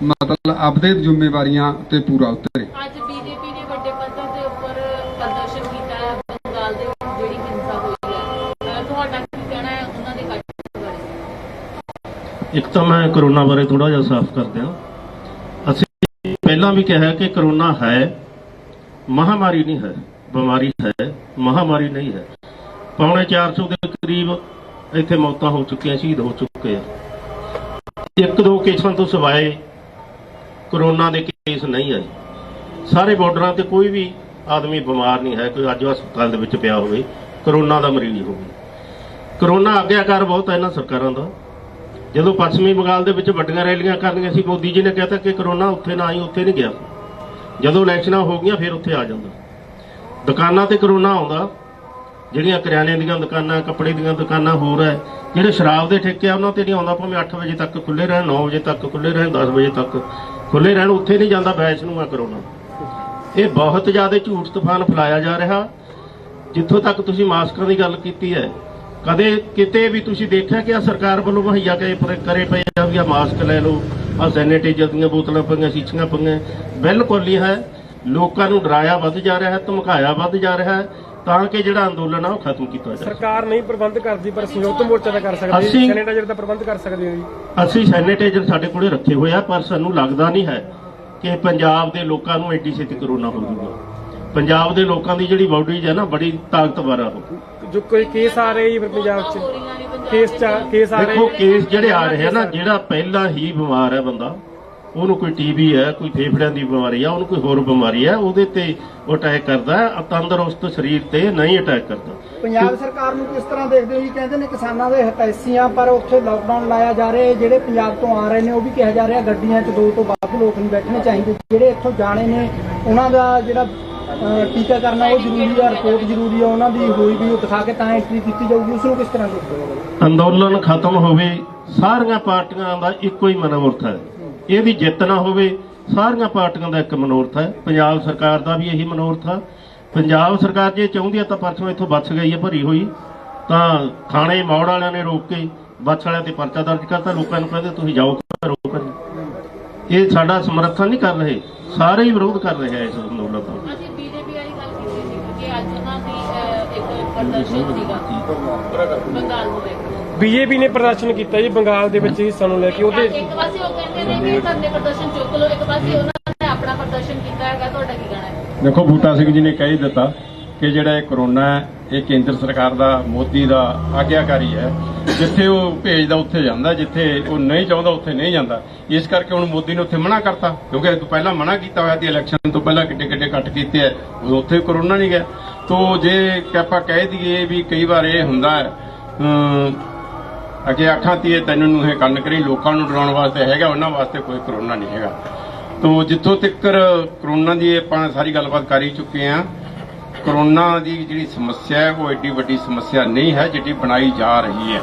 ਮਤਲਬ ਆਪਦੇ ਜ਼ਿੰਮੇਵਾਰੀਆਂ ਤੇ ਪੂਰਾ ਉਤਰੇ। ਅੱਜ ਬੀਜੇਪੀ ਨੇ ਵੱਡੇ ਪੱਧਰ ਦੇ ਉੱਪਰ ਪ੍ਰਦਰਸ਼ਨ ਕੀਤਾ ਹੈ ਬੰਗਾਲ ਦੇ ਵਿੱਚ ਜਿਹੜੀ ਹਿੰਸਾ ਹੋਈ ਹੈ, ਤੁਹਾਡਾ ਕੀ ਕਹਿਣਾ ਹੈ ਉਹਨਾਂ ਦੇ ਘਟਨਾ ਬਾਰੇ? ਇੱਕ ਤਾਂ ਮੈਂ ਕਰੋਨਾ ਬਾਰੇ ਥੋੜਾ ਜਿਹਾ ਸਾਫ਼ ਕਰ ਦਿਆਂ। ਅਸੀਂ ਪਹਿਲਾਂ ਵੀ ਕਿਹਾ ਕਿ ਕਰੋਨਾ ਹੈ, ਮਹਾਮਾਰੀ ਨਹੀਂ ਹੈ, ਬਿਮਾਰੀ ਹੈ, ਮਹਾਮਾਰੀ ਨਹੀਂ ਹੈ। ਪੌਣੇ 400 ਦੇ ਕਰੀਬ ਇੱਥੇ ਮੌਤਾਂ ਹੋ ਚੁੱਕੀਆਂ, ਸ਼ਹੀਦ ਹੋ ਚੁੱਕੇ ਆ। 1-2 ਕੇਸਾਂ ਤੋਂ ਸਿਵਾਏ ਕਰੋਨਾ ਦੇ ਕੇਸ ਨਹੀਂ ਆਏ। ਸਾਰੇ ਬਾਰਡਰਾਂ ਤੇ ਕੋਈ ਵੀ ਆਦਮੀ ਬਿਮਾਰ ਨਹੀਂ ਹੈ ਕੋਈ ਅੱਜ ਹਸਪਤਾਲ ਦੇ ਵਿੱਚ ਪਿਆ ਹੋਵੇ ਕਰੋਨਾ ਦਾ ਮਰੀਜ਼ ਹੋਵੇ। ਕਰੋਨਾ ਆਗਿਆਕਾਰ ਬਹੁਤ ਹੈ ਇਹਨਾਂ ਸਰਕਾਰਾਂ ਦਾ। ਜਦੋਂ ਪੱਛਮੀ ਬੰਗਾਲ ਦੇ ਵਿੱਚ ਵੱਡੀਆਂ ਰੈਲੀਆਂ ਕਰਨੀਆਂ ਸੀ, ਮੋਦੀ ਜੀ ਨੇ ਕਹਿਤਾ ਕਿ ਕਰੋਨਾ ਉੱਥੇ ਨਾ ਆਈ, ਉੱਥੇ ਨਹੀਂ ਗਿਆ। ਜਦੋਂ ਇਲੈਕਸ਼ਨਾਂ ਹੋ ਗਈਆਂ ਫਿਰ ਉੱਥੇ ਆ ਜਾਂਦਾ। ਦੁਕਾਨਾਂ ਤੇ ਕਰੋਨਾ ਆਉਂਦਾ, ਜਿਹੜੀਆਂ ਕਰਿਆਨੇ ਦੀਆਂ ਦੁਕਾਨਾਂ, ਕੱਪੜੇ ਦੀਆਂ ਦੁਕਾਨਾਂ ਹੋਰ ਹੈ, ਜਿਹੜੇ ਸ਼ਰਾਬ ਦੇ ਠੇਕੇ ਆ ਉਹਨਾਂ ਤੇ ਨਹੀਂ ਆਉਂਦਾ। ਭਾਵੇਂ 8 ਵਜੇ ਤੱਕ ਖੁੱਲੇ ਰਹਿਣ, 9 ਵਜੇ ਤੱਕ ਖੁੱਲੇ ਰਹਿਣ, 10 ਵਜੇ ਤੱਕ ਖੁੱਲੇ ਰਹਿਣ, ਉੱਥੇ ਨਹੀਂ ਜਾਂਦਾ। ਬੈਚ ਨੂੰ ਆ ਕਰੋਨਾ। ਇਹ ਬਹੁਤ ਜ਼ਿਆਦਾ ਝੂਠ ਤੂਫਾਨ ਫੈਲਾਇਆ ਜਾ ਰਿਹਾ। ਜਿੱਥੋਂ ਤੱਕ ਤੁਸੀਂ ਮਾਸਕਾਂ ਦੀ ਗੱਲ ਕੀਤੀ ਹੈ, ਕਦੇ ਕਿਤੇ ਵੀ ਤੁਸੀਂ ਦੇਖਿਆ ਕਿ ਆ ਸਰਕਾਰ ਵੱਲੋਂ ਮੁਹੱਈਆ ਕਰੇ ਪਏ ਆ ਵੀ ਆ ਮਾਸਕ ਲੈ ਲਓ, ਆ ਸੈਨੀਟਾਈਜ਼ਰ ਦੀਆਂ ਬੋਤਲਾਂ ਪਈਆਂ, ਸ਼ੀਸ਼ੀਆਂ ਪਈਆਂ। ਬਿਲਕੁਲ ਨਹੀਂ ਹੈ। ਲੋਕਾਂ ਨੂੰ ਡਰਾਇਆ ਵੱਧ ਜਾ ਰਿਹਾ ਹੈ, ਧਮਕਾਇਆ ਵੱਧ ਜਾ ਰਿਹਾ ਹੈ, ਤਾਂ ਕਿ ਜਿਹੜਾ ਅੰਦੋਲਨ ਆ ਉਹ ਖਤਮ ਕੀਤਾ ਜਾਵੇ। ਸਰਕਾਰ ਨਹੀਂ ਪ੍ਰਬੰਧ ਕਰਦੀ, ਪਰ ਸੰਯੁਕਤ ਮੋਰਚਾ ਦਾ ਕਰ ਸਕਦੀ ਹੈ। ਸੈਨੀਟਾਈਜ਼ਰ ਦਾ ਪ੍ਰਬੰਧ ਕਰ ਸਕਦੇ ਹੋ ਜੀ? ਅਸੀਂ ਸੈਨੀਟਾਈਜ਼ਰ ਸਾਡੇ ਕੋਲੇ ਰੱਖੇ ਹੋਏ ਆ, ਪਰ ਸਾਨੂੰ ਲੱਗਦਾ ਨਹੀਂ ਹੈ ਕਿ ਪੰਜਾਬ ਦੇ ਲੋਕਾਂ ਨੂੰ ਐਡੀ ਛੇਤੀ ਕਰੋਨਾ ਹੋ ਜਾਊਗਾ। ਪੰਜਾਬ ਦੇ ਲੋਕਾਂ ਦੀ ਜਿਹੜੀ ਬਾਡੀ ਹੈ ਨਾ, ਬੜੀ ਤਾਕਤਵਰ ਆ ਉਹ। ਜੋ ਕੋਈ ਕੇਸ ਆ ਰਹੇ ਜੀ ਫਿਰ ਪੰਜਾਬ 'ਚ, ਕੇਸ ਆ ਰਹੇ। ਦੇਖੋ ਕੇਸ ਜਿਹੜੇ ਆ ਰਹੇ ਆ ਨਾ, ਜਿਹੜਾ ਪਹਿਲਾਂ ਹੀ ਬਿਮਾਰ ਹੈ ਬੰਦਾ, ਉਹਨੂੰ ਕੋਈ ਟੀਬੀ ਹੈ, ਕੋਈ ਫੇਫੜਿਆਂ ਦੀ ਬਿਮਾਰੀ ਆ, ਉਹਨੂੰ ਕੋਈ ਹੋਰ ਬਿਮਾਰੀ ਹੈ, ਉਹਦੇ ਤੇ ਉਹ ਅਟੈਕ ਕਰਦਾ ਹੈ, ਤੰਦਰੁਸਤ ਸਰੀਰ ਤੇ ਨਹੀਂ ਅਟੈਕ ਕਰਦਾ। ਪੰਜਾਬ ਸਰਕਾਰ ਨੂੰ ਕਿਸ ਤਰ੍ਹਾਂ ਦੇਖਦੇ ਹੋ ਜੀ? ਕਹਿੰਦੇ ਨੇ ਕਿਸਾਨਾਂ ਦੇ ਹਤਾਇਸੀਆਂ, ਪਰ ਉੱਥੇ ਲਾਕਡਾਊਨ ਲਾਇਆ ਜਾ ਰਿਹਾ। ਜਿਹੜੇ ਪੰਜਾਬ ਤੋਂ ਆ ਰਹੇ ਨੇ ਉਹ ਵੀ ਕਿਹਾ ਜਾ ਰਿਹਾ ਗੱਡੀਆਂ 'ਚ 2 ਤੋਂ ਵੱਧ ਲੋਕ ਨਹੀਂ ਬੈਠਣੇ ਚਾਹੀਦੇ। ਜਿਹੜੇ ਇੱਥੋਂ ਜਾਣੇ ਨੇ ਉਹਨਾਂ ਦਾ ਜਿਹੜਾ ਟੀਕਾ ਕਰਨਾ ਉਹ ਜ਼ਰੂਰੀ ਹੈ, ਰਿਪੋਰਟ ਜ਼ਰੂਰੀ ਹੈ ਉਹਨਾਂ ਦੀ ਹੋਈ ਵੀ, ਉਹ ਦਿਖਾ ਕੇ ਤਾਂ ਐਂਟਰੀ ਕੀਤੀ ਜਾਊਗੀ। ਉਸ ਨੂੰ ਕਿਸ ਤਰ੍ਹਾਂ ਦੇਖਦੇ ਹੋ? ਅੰਦੋਲਨ ਖਤਮ ਹੋਵੇ, ਸਾਰੀਆਂ ਪਾਰਟੀਆਂ ਦਾ ਇੱਕੋ ਹੀ ਮਨੋਰਥ ਹੈ, ਇਹਦੀ ਜਿੱਤ ਨਾ ਹੋਵੇ। ਸਾਰੀਆਂ ਪਾਰਟੀਆਂ ਦਾ ਇੱਕ ਮਨੋਰਥ ਹੈ, ਪੰਜਾਬ ਸਰਕਾਰ ਦਾ ਵੀ ਇਹੀ ਮਨੋਰਥ ਹੈ। ਪੰਜਾਬ ਸਰਕਾਰ ਜੇ ਚਾਹੁੰਦੀ ਹੈ ਤਾਂ ਪਰਸੋਂ ਇੱਥੋਂ ਬੱਸ ਗਈ ਹੈ ਭਰੀ ਹੋਈ, ਤਾਂ ਥਾਣੇ ਮੌੜ ਵਾਲਿਆਂ ਨੇ ਰੋਕ ਕੇ ਬੱਸ ਵਾਲਿਆਂ ਤੇ ਪਰਚਾ ਦਰਜ ਕਰਤਾ। ਲੋਕਾਂ ਨੂੰ ਕਹਿੰਦੇ ਤੁਸੀਂ ਜਾਓ ਘਰੋਂ ਘਰੇ। ਇਹ ਸਾਡਾ ਸਮਰਥਨ ਨਹੀਂ ਕਰ ਰਹੇ, ਸਾਰੇ ਹੀ ਵਿਰੋਧ ਕਰ ਰਹੇ ਆ ਇਸ ਅੰਦੋਲਨ ਦਾ। ਅਸੀਂ ਬੀਜੇਪੀ ਵਾਲੀ ਗੱਲ ਕੀਤੀ ਸੀ ਕਿ ਅੱਜ ਉਹਨਾਂ ਦੀ ਇੱਕ ਪ੍ਰਦਰਸ਼ਨ ਸੀਗਾ ਬੰਗਾਲ ਨੂੰ ਲੈ ਕੇ। ਬੀਜੇਪੀ ਨੇ ਪ੍ਰਦਰਸ਼ਨ ਕੀਤਾ ਜੀ ਬੰਗਾਲ ਦੇ ਵਿੱਚ ਹਿੱਸਾ ਨੂੰ ਲੈ ਕੇ। ਉਹਦੇ ਇੱਕ ਪਾਸੇ ਉਹ ਕਹਿੰਦੇ ਨੇ ਕਿ ਧਰਨੇ ਪ੍ਰਦਰਸ਼ਨ ਚੁੱਕ ਲਓ, ਇੱਕ ਪਾਸੇ ਉਹਨਾਂ ਨੇ ਆਪਣਾ ਪ੍ਰਦਰਸ਼ਨ ਕੀਤਾ ਹੈਗਾ। ਤੁਹਾਡਾ ਕੀ ਕਹਿਣਾ ਹੈ? ਦੇਖੋ ਬੂਟਾ ਸਿੰਘ ਜੀ ਨੇ ਕਹਿ ਹੀ ਦਿੱਤਾ ਕਿ ਜਿਹੜਾ ਇਹ ਕਰੋਨਾ ਹੈ ਇਹ ਕੇਂਦਰ ਸਰਕਾਰ ਦਾ, ਮੋਦੀ ਦਾ ਆਗਿਆਕਾਰੀ ਹੈ। ਜਿੱਥੇ ਉਹ ਭੇਜਦਾ ਉੱਥੇ ਜਾਂਦਾ, ਜਿੱਥੇ ਉਹ ਨਹੀਂ ਚਾਹੁੰਦਾ ਉੱਥੇ ਨਹੀਂ ਜਾਂਦਾ। ਇਸ ਕਰਕੇ ਹੁਣ ਮੋਦੀ ਨੇ ਉੱਥੇ ਮਨਾ ਕਰਤਾ, ਕਿਉਂਕਿ ਇਹ ਤੋਂ ਪਹਿਲਾਂ ਮਨਾ ਕੀਤਾ ਹੋਇਆ ਸੀ। ਇਲੈਕਸ਼ਨ ਤੋਂ ਪਹਿਲਾਂ ਕਿੱਡੇ ਕੱਟ ਕੀਤੇ ਹੈ, ਉੱਥੇ ਕਰੋਨਾ ਨਹੀਂ ਗਿਆ। ਤੋ ਜੇ ਆਪਾਂ ਕਹਿ ਦਈਏ ਵੀ ਕਈ ਵਾਰ ਇਹ ਹੁੰਦਾ ਹੈ ਅੱਗੇ ਅੱਖਾਂ ਤੀਏ ਤੈਨੂੰ ਨੂੰ ਇਹ ਕੰਨ ਕਰੀ, ਲੋਕਾਂ ਨੂੰ ਡਰਾਉਣ ਵਾਸਤੇ ਹੈਗਾ, ਉਹਨਾਂ ਵਾਸਤੇ ਕੋਈ ਕਰੋਨਾ ਨਹੀਂ ਹੈਗਾ। ਤੋ ਜਿੱਥੋਂ ਤੱਕ ਕਰੋਨਾ ਦੀ ਆਪਾਂ ਸਾਰੀ ਗੱਲਬਾਤ ਕਰ ਹੀ ਚੁੱਕੇ ਹਾਂ। ਕਰੋਨਾ ਦੀ ਜਿਹੜੀ ਸਮੱਸਿਆ ਹੈ ਉਹ ਐਡੀ ਵੱਡੀ ਸਮੱਸਿਆ ਨਹੀਂ ਹੈ ਜਿੱਡੀ ਬਣਾਈ ਜਾ ਰਹੀ ਹੈ।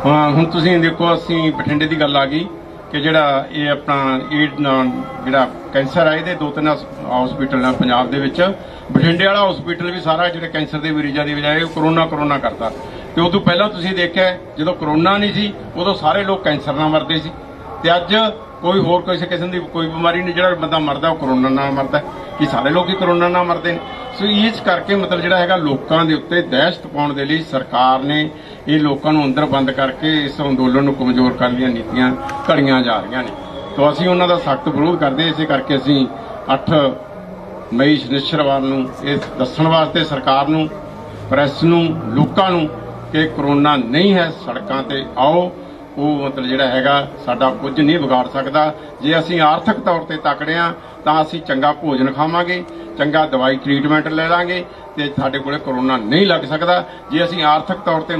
ਹੁਣ ਤੁਸੀਂ ਦੇਖੋ, ਅਸੀਂ ਬਠਿੰਡੇ ਦੀ ਗੱਲ ਆ ਗਈ ਕਿ ਜਿਹੜਾ ਇਹ ਆਪਣਾ ਜਿਹੜਾ ਕੈਂਸਰ ਹੈ, ਇਹਦੇ 2-3 ਹਸਪੀਟਲ ਨੇ ਪੰਜਾਬ ਦੇ ਵਿੱਚ। ਬਠਿੰਡੇ ਵਾਲਾ ਹਸਪੀਟਲ ਵੀ ਸਾਰਾ ਜਿਹੜੇ ਕੈਂਸਰ ਦੇ ਮਰੀਜ਼ਾਂ ਦੀ ਬਜਾਏ ਕਰੋਨਾ ਕਰਤਾ। ਤੇ ਉਦੋਂ ਪਹਿਲਾਂ ਤੁਸੀਂ ਦੇਖਿਆ ਜਦੋਂ ਕਰੋਨਾ ਨਹੀਂ ਸੀ ਉਦੋਂ ਸਾਰੇ ਲੋਕ ਕੈਂਸਰ ਨਾਲ ਮਰਦੇ ਸੀ, ਤੇ ਅੱਜ ਕੋਈ ਹੋਰ ਕਿਸੇ ਕਿਸਮ ਦੀ ਕੋਈ ਬਿਮਾਰੀ ਨਹੀਂ, ਜਿਹੜਾ ਬੰਦਾ ਮਰਦਾ ਉਹ ਕਰੋਨਾ ਨਾਲ ਮਰਦਾ। ਕਿ ਸਾਰੇ ਲੋਕ ਹੀ ਕਰੋਨਾ ਨਾਲ ਮਰਦੇ ਨੇ। ਸੋ ਇਸ ਕਰਕੇ ਮਤਲਬ ਜਿਹੜਾ ਹੈਗਾ ਲੋਕਾਂ ਦੇ ਉੱਤੇ ਦਹਿਸ਼ਤ ਪਾਉਣ ਦੇ ਲਈ ਸਰਕਾਰ ਨੇ ਇਹ ਲੋਕਾਂ ਨੂੰ ਅੰਦਰ ਬੰਦ ਕਰਕੇ ਇਸ ਅੰਦੋਲਨ ਨੂੰ ਕਮਜ਼ੋਰ ਕਰਨ ਦੀਆਂ ਨੀਤੀਆਂ ਘੜੀਆਂ ਜਾ ਰਹੀਆਂ ਨੇ। ਤਾਂ ਅਸੀਂ ਉਹਨਾਂ ਦਾ ਸਖਤ ਵਿਰੋਧ ਕਰਦੇ ਹਾਂ। ਇਸੇ ਕਰਕੇ ਅਸੀਂ 8 ਮਈ ਸ਼ਨੀਚਰਵਾਰ ਨੂੰ ਇਹ ਦੱਸਣ ਵਾਸਤੇ ਸਰਕਾਰ ਨੂੰ, ਪ੍ਰੈਸ ਨੂੰ, ਲੋਕਾਂ ਨੂੰ ਕਿ ਕਰੋਨਾ ਨਹੀਂ ਹੈ, ਸੜਕਾਂ ਤੇ ਆਓ। ਉਹ ਮਤਲਬ ਜਿਹੜਾ ਹੈਗਾ ਸਾਡਾ ਕੁਝ ਨਹੀਂ ਵਿਗਾੜ ਸਕਦਾ। ਜੇ ਅਸੀਂ ਆਰਥਿਕ ਤੌਰ ਤੇ ਤਕੜੇ ਹਾਂ ਤਾਂ ਅਸੀਂ ਚੰਗਾ ਭੋਜਨ ਖਾਵਾਂਗੇ, ਚੰਗਾ ਦਵਾਈ ਟ੍ਰੀਟਮੈਂਟ ਲੈ ਲਾਂਗੇ ਤੇ ਸਾਡੇ ਕੋਲੇ ਕਰੋਨਾ ਨਹੀਂ ਲੱਗ ਸਕਦਾ। ਜੇ ਅਸੀਂ ਆਰਥਿਕ ਤੌਰ ਤੇ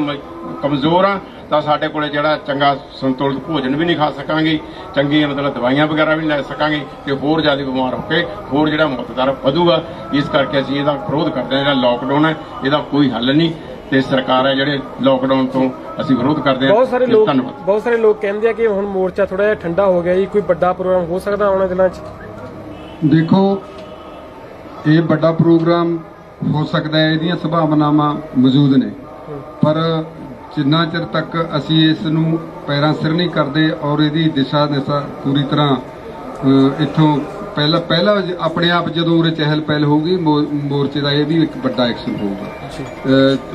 ਕਮਜ਼ੋਰ ਹਾਂ ਤਾਂ ਸਾਡੇ ਕੋਲੇ ਜਿਹੜਾ ਚੰਗਾ ਸੰਤੁਲਿਤ ਭੋਜਨ ਵੀ ਨਹੀਂ ਖਾ ਸਕਾਂਗੇ, ਚੰਗੀਆਂ ਮਤਲਬ ਦਵਾਈਆਂ ਵਗੈਰਾ ਵੀ ਲੈ ਸਕਾਂਗੇ ਤੇ ਹੋਰ ਜ਼ਿਆਦਾ ਬਿਮਾਰ ਹੋ ਕੇ ਹੋਰ ਜਿਹੜਾ ਮੌਤ ਦਰ ਵਧੂਗਾ। ਇਸ ਕਰਕੇ ਅਸੀਂ ਇਹਦਾ ਵਿਰੋਧ ਕਰਦੇ ਹਾਂ। ਜਿਹੜਾ ਲਾਕਡਾਊਨ ਹੈ ਇਹਦਾ ਕੋਈ ਹੱਲ ਨਹੀਂ, ਤੇ ਸਰਕਾਰ ਹੈ ਜਿਹੜੇ ਲਾਕਡਾਊਨ ਤੋਂ ਅਸੀਂ ਵਿਰੋਧ ਕਰਦੇ ਹਾਂ। ਬਹੁਤ ਸਾਰੇ ਲੋਕ ਕਹਿੰਦੇ ਆ ਕਿ ਹੁਣ ਮੋਰਚਾ ਥੋੜਾ ਜਿਹਾ ਠੰਡਾ ਹੋ ਗਿਆ ਜੀ, ਕੋਈ ਵੱਡਾ ਪ੍ਰੋਗਰਾਮ ਹੋ ਸਕਦਾ ਆਉਣ ਦਿਨਾਂ 'ਚ? ਦੇਖੋ ਇਹ ਵੱਡਾ ਪ੍ਰੋਗਰਾਮ ਹੋ ਸਕਦਾ ਹੈ, ਇਹਦੀਆਂ ਸੰਭਾਵਨਾਵਾਂ ਮੌਜੂਦ ਨੇ, ਪਰ ਜਿੰਨਾ ਚਿਰ ਤੱਕ ਅਸੀਂ ਇਸ ਨੂੰ ਪੈਰਾਂ ਸਿਰ ਨਹੀਂ ਕਰਦੇ ਔਰ ਇਹਦੀ ਦਿਸ਼ਾ ਪੂਰੀ ਤਰ੍ਹਾਂ ਇੱਥੋਂ ਪਹਿਲਾਂ ਆਪਣੇ ਆਪ ਜਦੋਂ ਉਰੇ ਚਹਿਲ ਪਹਿਲ ਹੋਊਗੀ ਮੋਰਚੇ ਦਾ, ਇਹ ਵੀ ਇੱਕ ਵੱਡਾ ਐਕਸ਼ਨ ਹੋਊਗਾ।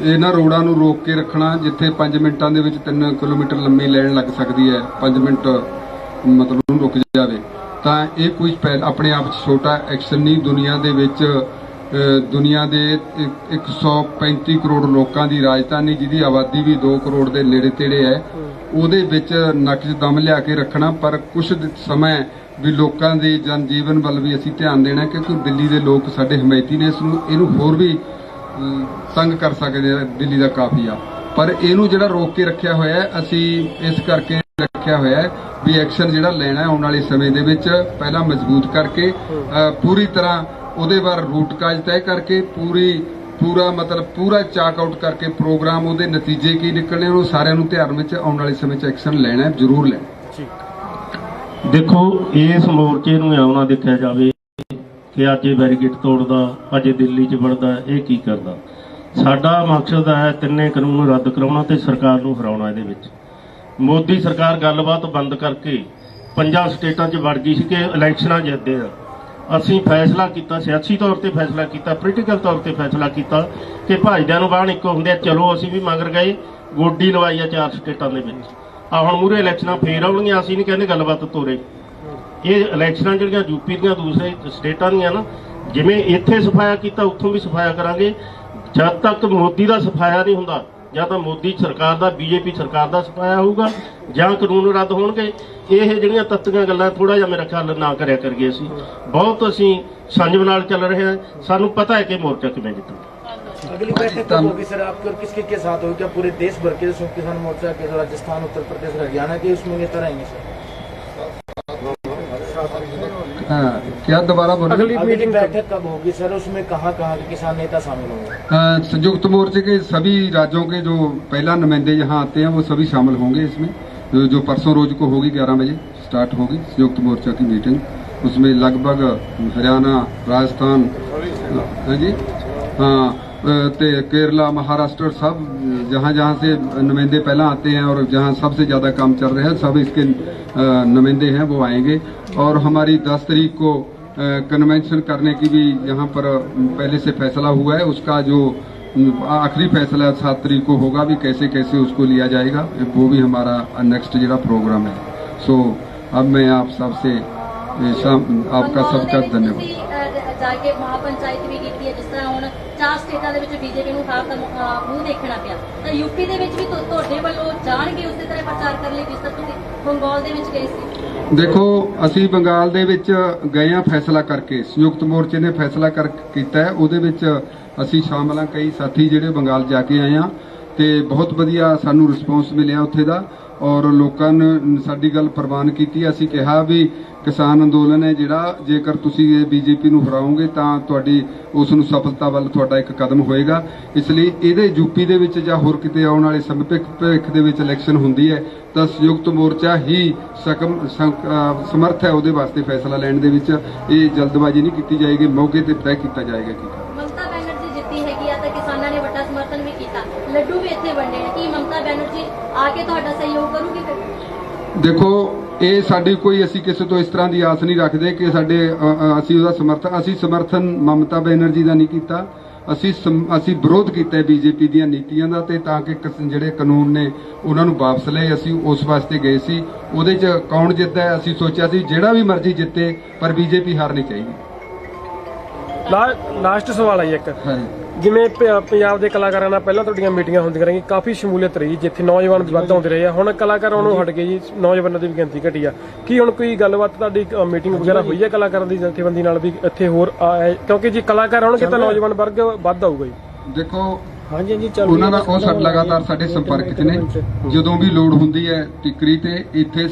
ਇਹਨਾਂ ਰੋਡਾਂ ਨੂੰ ਰੋਕ ਕੇ ਰੱਖਣਾ, ਜਿੱਥੇ 5 ਮਿੰਟਾਂ ਦੇ ਵਿੱਚ 3 ਕਿਲੋਮੀਟਰ ਲੰਮੀ ਲਾਈਨ ਲੱਗ ਸਕਦੀ ਹੈ, 5 ਮਿੰਟ ਮਤਲਬ ਉਹਨੂੰ ਰੁਕ ਜਾਵੇ, ਤਾਂ ਇਹ ਕੋਈ ਆਪਣੇ ਆਪ 'ਚ ਛੋਟਾ ਐਕਸ਼ਨ ਨਹੀਂ। ਦੁਨੀਆ ਦੇ 135 ਕਰੋੜ ਲੋਕਾਂ ਦੀ ਰਾਜਧਾਨੀ, ਜਿਹਦੀ ਆਬਾਦੀ ਵੀ 2 ਕਰੋੜ ਦੇ ਨੇੜੇ ਤੇੜੇ ਹੈ, ਉਹਦੇ ਵਿੱਚ ਨੱਕ 'ਚ ਦਮ ਲਿਆ ਕੇ ਰੱਖਣਾ। ਪਰ ਕੁਝ ਸਮਾਂ ਵੀ ਲੋਕਾਂ ਦੇ ਜਨ ਜੀਵਨ ਵੱਲ ਵੀ ਅਸੀਂ ਧਿਆਨ ਦੇਣਾ, ਕਿਉਂਕਿ ਦਿੱਲੀ ਦੇ ਲੋਕ ਸਾਡੇ ਹਮਾਇਤੀ ਨੇ। ਇਹਨੂੰ ਹੋਰ ਵੀ ਤੰਗ ਕਰ ਸਕਦੇ ਆ ਦਿੱਲੀ ਦਾ ਕਾਫੀਆ, ਪਰ ਇਹਨੂੰ ਜਿਹੜਾ ਰੋਕ ਕੇ ਰੱਖਿਆ ਹੋਇਆ ਹੈ, ਅਸੀਂ ਇਸ ਕਰਕੇ ਰੱਖਿਆ ਹੋਇਆ ਹੈ ਵੀ ਐਕਸ਼ਨ ਜਿਹੜਾ ਲੈਣਾ ਆਉਣ ਵਾਲੇ ਸਮੇਂ ਦੇ ਵਿੱਚ ਪਹਿਲਾਂ ਮਜ਼ਬੂਤ ਕਰਕੇ ਪੂਰੀ ਤਰ੍ਹਾਂ ਉਹਦੇ ਬਾਰੇ ਰੂਟ ਕਾਜ ਤੈਅ ਕਰਕੇ ਪੂਰਾ ਚਾਕ ਆਊਟ ਕਰਕੇ ਪ੍ਰੋਗਰਾਮ, ਉਹਦੇ ਨਤੀਜੇ ਕੀ ਨਿਕਲਣੇ ਉਹਨੂੰ ਸਾਰਿਆਂ ਨੂੰ ਧਿਆਨ ਵਿੱਚ ਆਉਣ ਵਾਲੇ ਸਮੇਂ 'ਚ ਐਕਸ਼ਨ ਲੈਣਾ, ਜ਼ਰੂਰ ਲੈਣਾ। ਦੇਖੋ ਇਸ ਮੋਰਚੇ ਨੂੰ ਆਉਣਾ ਦੇਖਿਆ ਜਾਵੇ ਕਿ ਅੱਜ ਇਹ ਬੈਰੀਕੇਡ ਤੋੜਦਾ, ਅੱਜ ਇਹ ਦਿੱਲੀ 'ਚ ਵੜਦਾ, ਇਹ ਕੀ ਕਰਦਾ। ਸਾਡਾ ਮਕਸਦ ਹੈ ਤਿੰਨੇ ਕਾਨੂੰਨ ਰੱਦ ਕਰਾਉਣਾ ਤੇ ਸਰਕਾਰ ਨੂੰ ਹਰਾਉਣਾ। ਇਹਦੇ ਵਿੱਚ ਮੋਦੀ ਸਰਕਾਰ ਗੱਲਬਾਤ ਬੰਦ ਕਰਕੇ 5 ਸਟੇਟਾਂ 'ਚ ਵੜ ਗਈ ਸੀ ਕਿ ਇਲੈਕਸ਼ਨਾਂ ਜਿੱਤਦੇ ਆ। ਅਸੀਂ ਫੈਸਲਾ ਕੀਤਾ, ਸਿਆਸੀ ਤੌਰ ਤੇ ਫੈਸਲਾ ਕੀਤਾ, ਪੋਲੀਟੀਕਲ ਤੌਰ ਤੇ ਫੈਸਲਾ ਕੀਤਾ ਕਿ ਭਾਜਦਿਆਂ ਨੂੰ ਬਾਹਣ ਇੱਕੋ ਹੁੰਦੇ ਆ। ਚਲੋ ਅਸੀਂ ਵੀ ਮਗਰ ਗਏ, ਗੋਡੀ ਲਵਾਈ ਆ 4 ਸਟੇਟਾਂ ਦੇ ਵਿੱਚ। ਆ ਹੁਣ ਮੂਹਰੇ ਇਲੈਕਸ਼ਨਾਂ ਫੇਰ ਆਉਣਗੀਆਂ। ਅਸੀਂ ਨਹੀਂ ਕਹਿੰਦੇ ਗੱਲਬਾਤ ਤੋਰੇ। ਇਹ ਇਲੈਕਸ਼ਨਾਂ ਜਿਹੜੀਆਂ ਯੂਪੀ ਦੀਆਂ ਦੂਸਰੇ ਸਟੇਟਾਂ ਦੀਆਂ ਨਾ, ਜਿਵੇਂ ਇੱਥੇ ਸਫਾਇਆ ਕੀਤਾ ਉੱਥੋਂ ਵੀ ਸਫਾਇਆ ਕਰਾਂਗੇ। ਜਦ ਤੱਕ ਮੋਦੀ ਦਾ ਸਫਾਇਆ ਨਹੀਂ ਹੁੰਦਾ, ਜਾਂ ਤਾਂ ਮੋਦੀ ਸਰਕਾਰ ਦਾ, ਬੀਜੇਪੀ ਸਰਕਾਰ ਦਾ ਸਫਾਇਆ ਹੋਊਗਾ, ਜਾਂ ਕਾਨੂੰਨ ਰੱਦ ਹੋਣਗੇ। ਇਹ ਜਿਹੜੀਆਂ ਤੱਤੀਆਂ ਗੱਲਾਂ ਥੋੜਾ ਜਿਹਾ ਮੇਰਾ ਖਿਆਲ ਨਾ ਕਰਿਆ ਕਰੀਏ। ਅਸੀਂ ਬਹੁਤ ਸੰਜਮ ਨਾਲ ਚੱਲ ਰਹੇ ਹਾਂ। ਸਾਨੂੰ ਪਤਾ ਹੈ ਕਿ ਮੋਰਚਾ ਕਿਵੇਂ ਜਿੱਤੂਗਾ। अगली बैठक कब होगी सर आपकी और किसके के साथ होगी? क्या पूरे देश भर के संयुक्त किसान मोर्चा के, राजस्थान, उत्तर प्रदेश, हरियाणा के उसमें नेता रहेंगे सर? क्या दोबारा बोलो? अगली बैठक कब होगी सर? उसमें कहाँ कहाँ के किसान नेता शामिल होंगे? संयुक्त मोर्चे के सभी राज्यों के जो पहला नुमाइंदे यहाँ आते हैं वो सभी शामिल होंगे इसमें। जो परसों रोज को होगी 11 बजे स्टार्ट होगी संयुक्त मोर्चा की मीटिंग। उसमें लगभग हरियाणा, राजस्थान, हाँ जी, हाँ, केरला, महाराष्ट्र, सब जहाँ जहाँ से नुमाइंदे पहला आते हैं और जहाँ सबसे ज़्यादा काम चल रहे हैं सब इसके नुमाइंदे हैं वो आएंगे। और हमारी 10 तारीख को कन्वेंशन करने की भी यहाँ पर पहले से फैसला हुआ है। उसका जो आखिरी फैसला 7 तारीख को होगा भी, कैसे कैसे उसको लिया जाएगा, वो भी हमारा नेक्स्ट जो प्रोग्राम है। सो अब मैं आप सबसे आपका सबका धन्यवाद। जाके महापंचायत भी की है, जिस तरह हुण 4 स्टेटां दे विच बीजेपी नूं हार मूंह देखना पिया, तो यूपी दे विच भी तुहाडे वल्लों जाणगे उस तरह प्रचार करने लई, जिस तरह तुसीं बंगाल दे विच गए सी। देखो ਅਸੀਂ ਬੰਗਾਲ ਦੇ ਵਿੱਚ ਗਏ ਆ ਫੈਸਲਾ ਕਰਕੇ, ਸੰਯੁਕਤ ਮੋਰਚੇ ਨੇ ਫੈਸਲਾ ਕੀਤਾ ਹੈ। ਉਹਦੇ ਵਿੱਚ ਅਸੀਂ ਸ਼ਾਮਲ ਆ, ਕਈ ਸਾਥੀ ਜਿਹੜੇ ਬੰਗਾਲ ਜਾ ਕੇ ਆਏ ਆ ਤੇ ਬਹੁਤ ਵਧੀਆ ਸਾਨੂੰ ਰਿਸਪੌਂਸ ਮਿਲਿਆ ਉੱਥੇ ਦਾ। ਔਰ ਲੋਕਾਂ ਨੇ ਸਾਡੀ ਗੱਲ ਪ੍ਰਵਾਨ ਕੀਤੀ। ਅਸੀਂ ਕਿਹਾ ਵੀ ਕਿਸਾਨ ਅੰਦੋਲਨ ਹੈ ਜਿਹੜਾ, ਜੇਕਰ ਤੁਸੀਂ ਇਹ ਬੀਜੇਪੀ ਨੂੰ ਹਰਾਓਗੇ ਤਾਂ ਤੁਹਾਡੀ ਉਸ ਨੂੰ ਸਫਲਤਾ ਵੱਲ ਤੁਹਾਡਾ ਇੱਕ ਕਦਮ ਹੋਏਗਾ। ਇਸ ਲਈ ਇਹਦੇ ਯੂਪੀ ਦੇ ਵਿੱਚ ਜਾਂ ਹੋਰ ਕਿਤੇ ਆਉਣ ਵਾਲੇ ਭਵਿੱਖ ਦੇ ਵਿੱਚ ਇਲੈਕਸ਼ਨ ਹੁੰਦੀ ਹੈ ਤਾਂ ਸੰਯੁਕਤ ਮੋਰਚਾ ਹੀ ਸਮਰਥ ਹੈ ਉਹਦੇ ਵਾਸਤੇ ਫੈਸਲਾ ਲੈਣ ਦੇ ਵਿੱਚ। ਇਹ ਜਲਦਬਾਜ਼ੀ ਨਹੀਂ ਕੀਤੀ ਜਾਏਗੀ, ਮੌਕੇ ਤੇ ਤੈਅ ਕੀਤਾ ਜਾਏਗਾ ਕੀ। ਮਮਤਾ ਬੈਨਰਜੀ ਜਿੱਤੀ ਹੈਗੀ ਆ ਤਾਂ ਕਿਸਾਨਾਂ ਨੇ ਵੱਡਾ ਸਮਰਥਨ ਵੀ ਕੀਤਾ, ਲੱਡੂ ਵੀ ਇੱਥੇ ਵੰਡੇ ਨੇ। ਕੀ ਮਮਤਾ ਬੈਨਰਜੀ ਆ ਕੇ ਤੁਹਾਡਾ ਸਹਿਯੋਗ ਕਰੂਗੀ ਫਿਰ? ਦੇਖੋ, ਇਹ ਸਾਡੀ ਕੋਈ, ਅਸੀਂ ਕਿਸੇ ਤੋਂ ਇਸ ਤਰ੍ਹਾਂ ਦੀ ਆਸ ਨਹੀਂ ਰੱਖਦੇ ਕਿ ਅਸੀਂ ਉਹਦਾ ਸਮਰਥਨ ਮਮਤਾ ਬੈਨਰਜੀ ਦਾ ਨਹੀਂ ਕੀਤਾ। ਅਸੀਂ ਵਿਰੋਧ ਕੀਤਾ ਬੀਜੇਪੀ ਦੀਆਂ ਨੀਤੀਆਂ ਦਾ, ਤੇ ਤਾਂ ਕਿ ਜਿਹੜੇ ਕਾਨੂੰਨ ਨੇ ਉਹਨਾਂ ਨੂੰ ਵਾਪਸ ਲਏ। ਅਸੀਂ ਉਸ ਵਾਸਤੇ ਗਏ ਸੀ। ਉਹਦੇ 'ਚ ਕੌਣ ਜਿੱਤਦਾ ਹੈ, ਅਸੀਂ ਸੋਚਿਆ ਸੀ ਜਿਹੜਾ ਵੀ ਮਰਜ਼ੀ ਜਿੱਤੇ ਪਰ ਬੀਜੇਪੀ ਹਾਰਨੀ ਚਾਹੀਦੀ। ਲਾਸਟ ਸਵਾਲ ਹੈ ਇੱਕ, ਜਿਵੇਂ ਪੰਜਾਬ ਦੇ ਕਲਾਕਾਰਾਂ ਨਾਲ ਪਹਿਲਾਂ ਤੁਹਾਡੀਆਂ ਮੀਟਿੰਗਾਂ ਹੁੰਦੀਆਂ ਰਹੀਆਂ, ਕਾਫੀ ਸ਼ਮੂਲੀਅਤ ਰਹੀ, ਜਿੱਥੇ ਨੌਜਵਾਨ ਵੱਧ ਆਉਂਦੇ ਰਹੇ ਆ। ਹੁਣ ਕਲਾਕਾਰਾਂ ਨੂੰ ਹਟ ਗਏ ਜੀ, ਨੌਜਵਾਨਾਂ ਦੀ ਵੀ ਗਿਣਤੀ ਘਟੀ ਆ। ਕੀ ਹੁਣ ਕੋਈ ਗੱਲਬਾਤ ਤੁਹਾਡੀ ਮੀਟਿੰਗ ਵਗੈਰਾ ਹੋਈ ਹੈ ਕਲਾਕਾਰਾਂ ਦੀ ਜਥੇਬੰਦੀ ਨਾਲ ਵੀ ਇੱਥੇ ਹੋਰ, ਕਿਉਂਕਿ ਜੇ ਕਲਾਕਾਰ ਆਉਣਗੇ ਤਾਂ ਨੌਜਵਾਨ ਵਰਗ ਵੱਧ ਆਊਗਾ ਜੀ? ਦੇਖੋ, ਉਹਨਾਂ ਦਾ ਉਹ ਲਗਾਤਾਰ ਸਾਡੇ ਸੰਪਰਕ 'ਚ ਨੇ। ਜਦੋਂ ਵੀ ਲੋੜ ਹੁੰਦੀ ਹੈ ਟਿਕਰੀ ਤੇ ਇੱਥੇ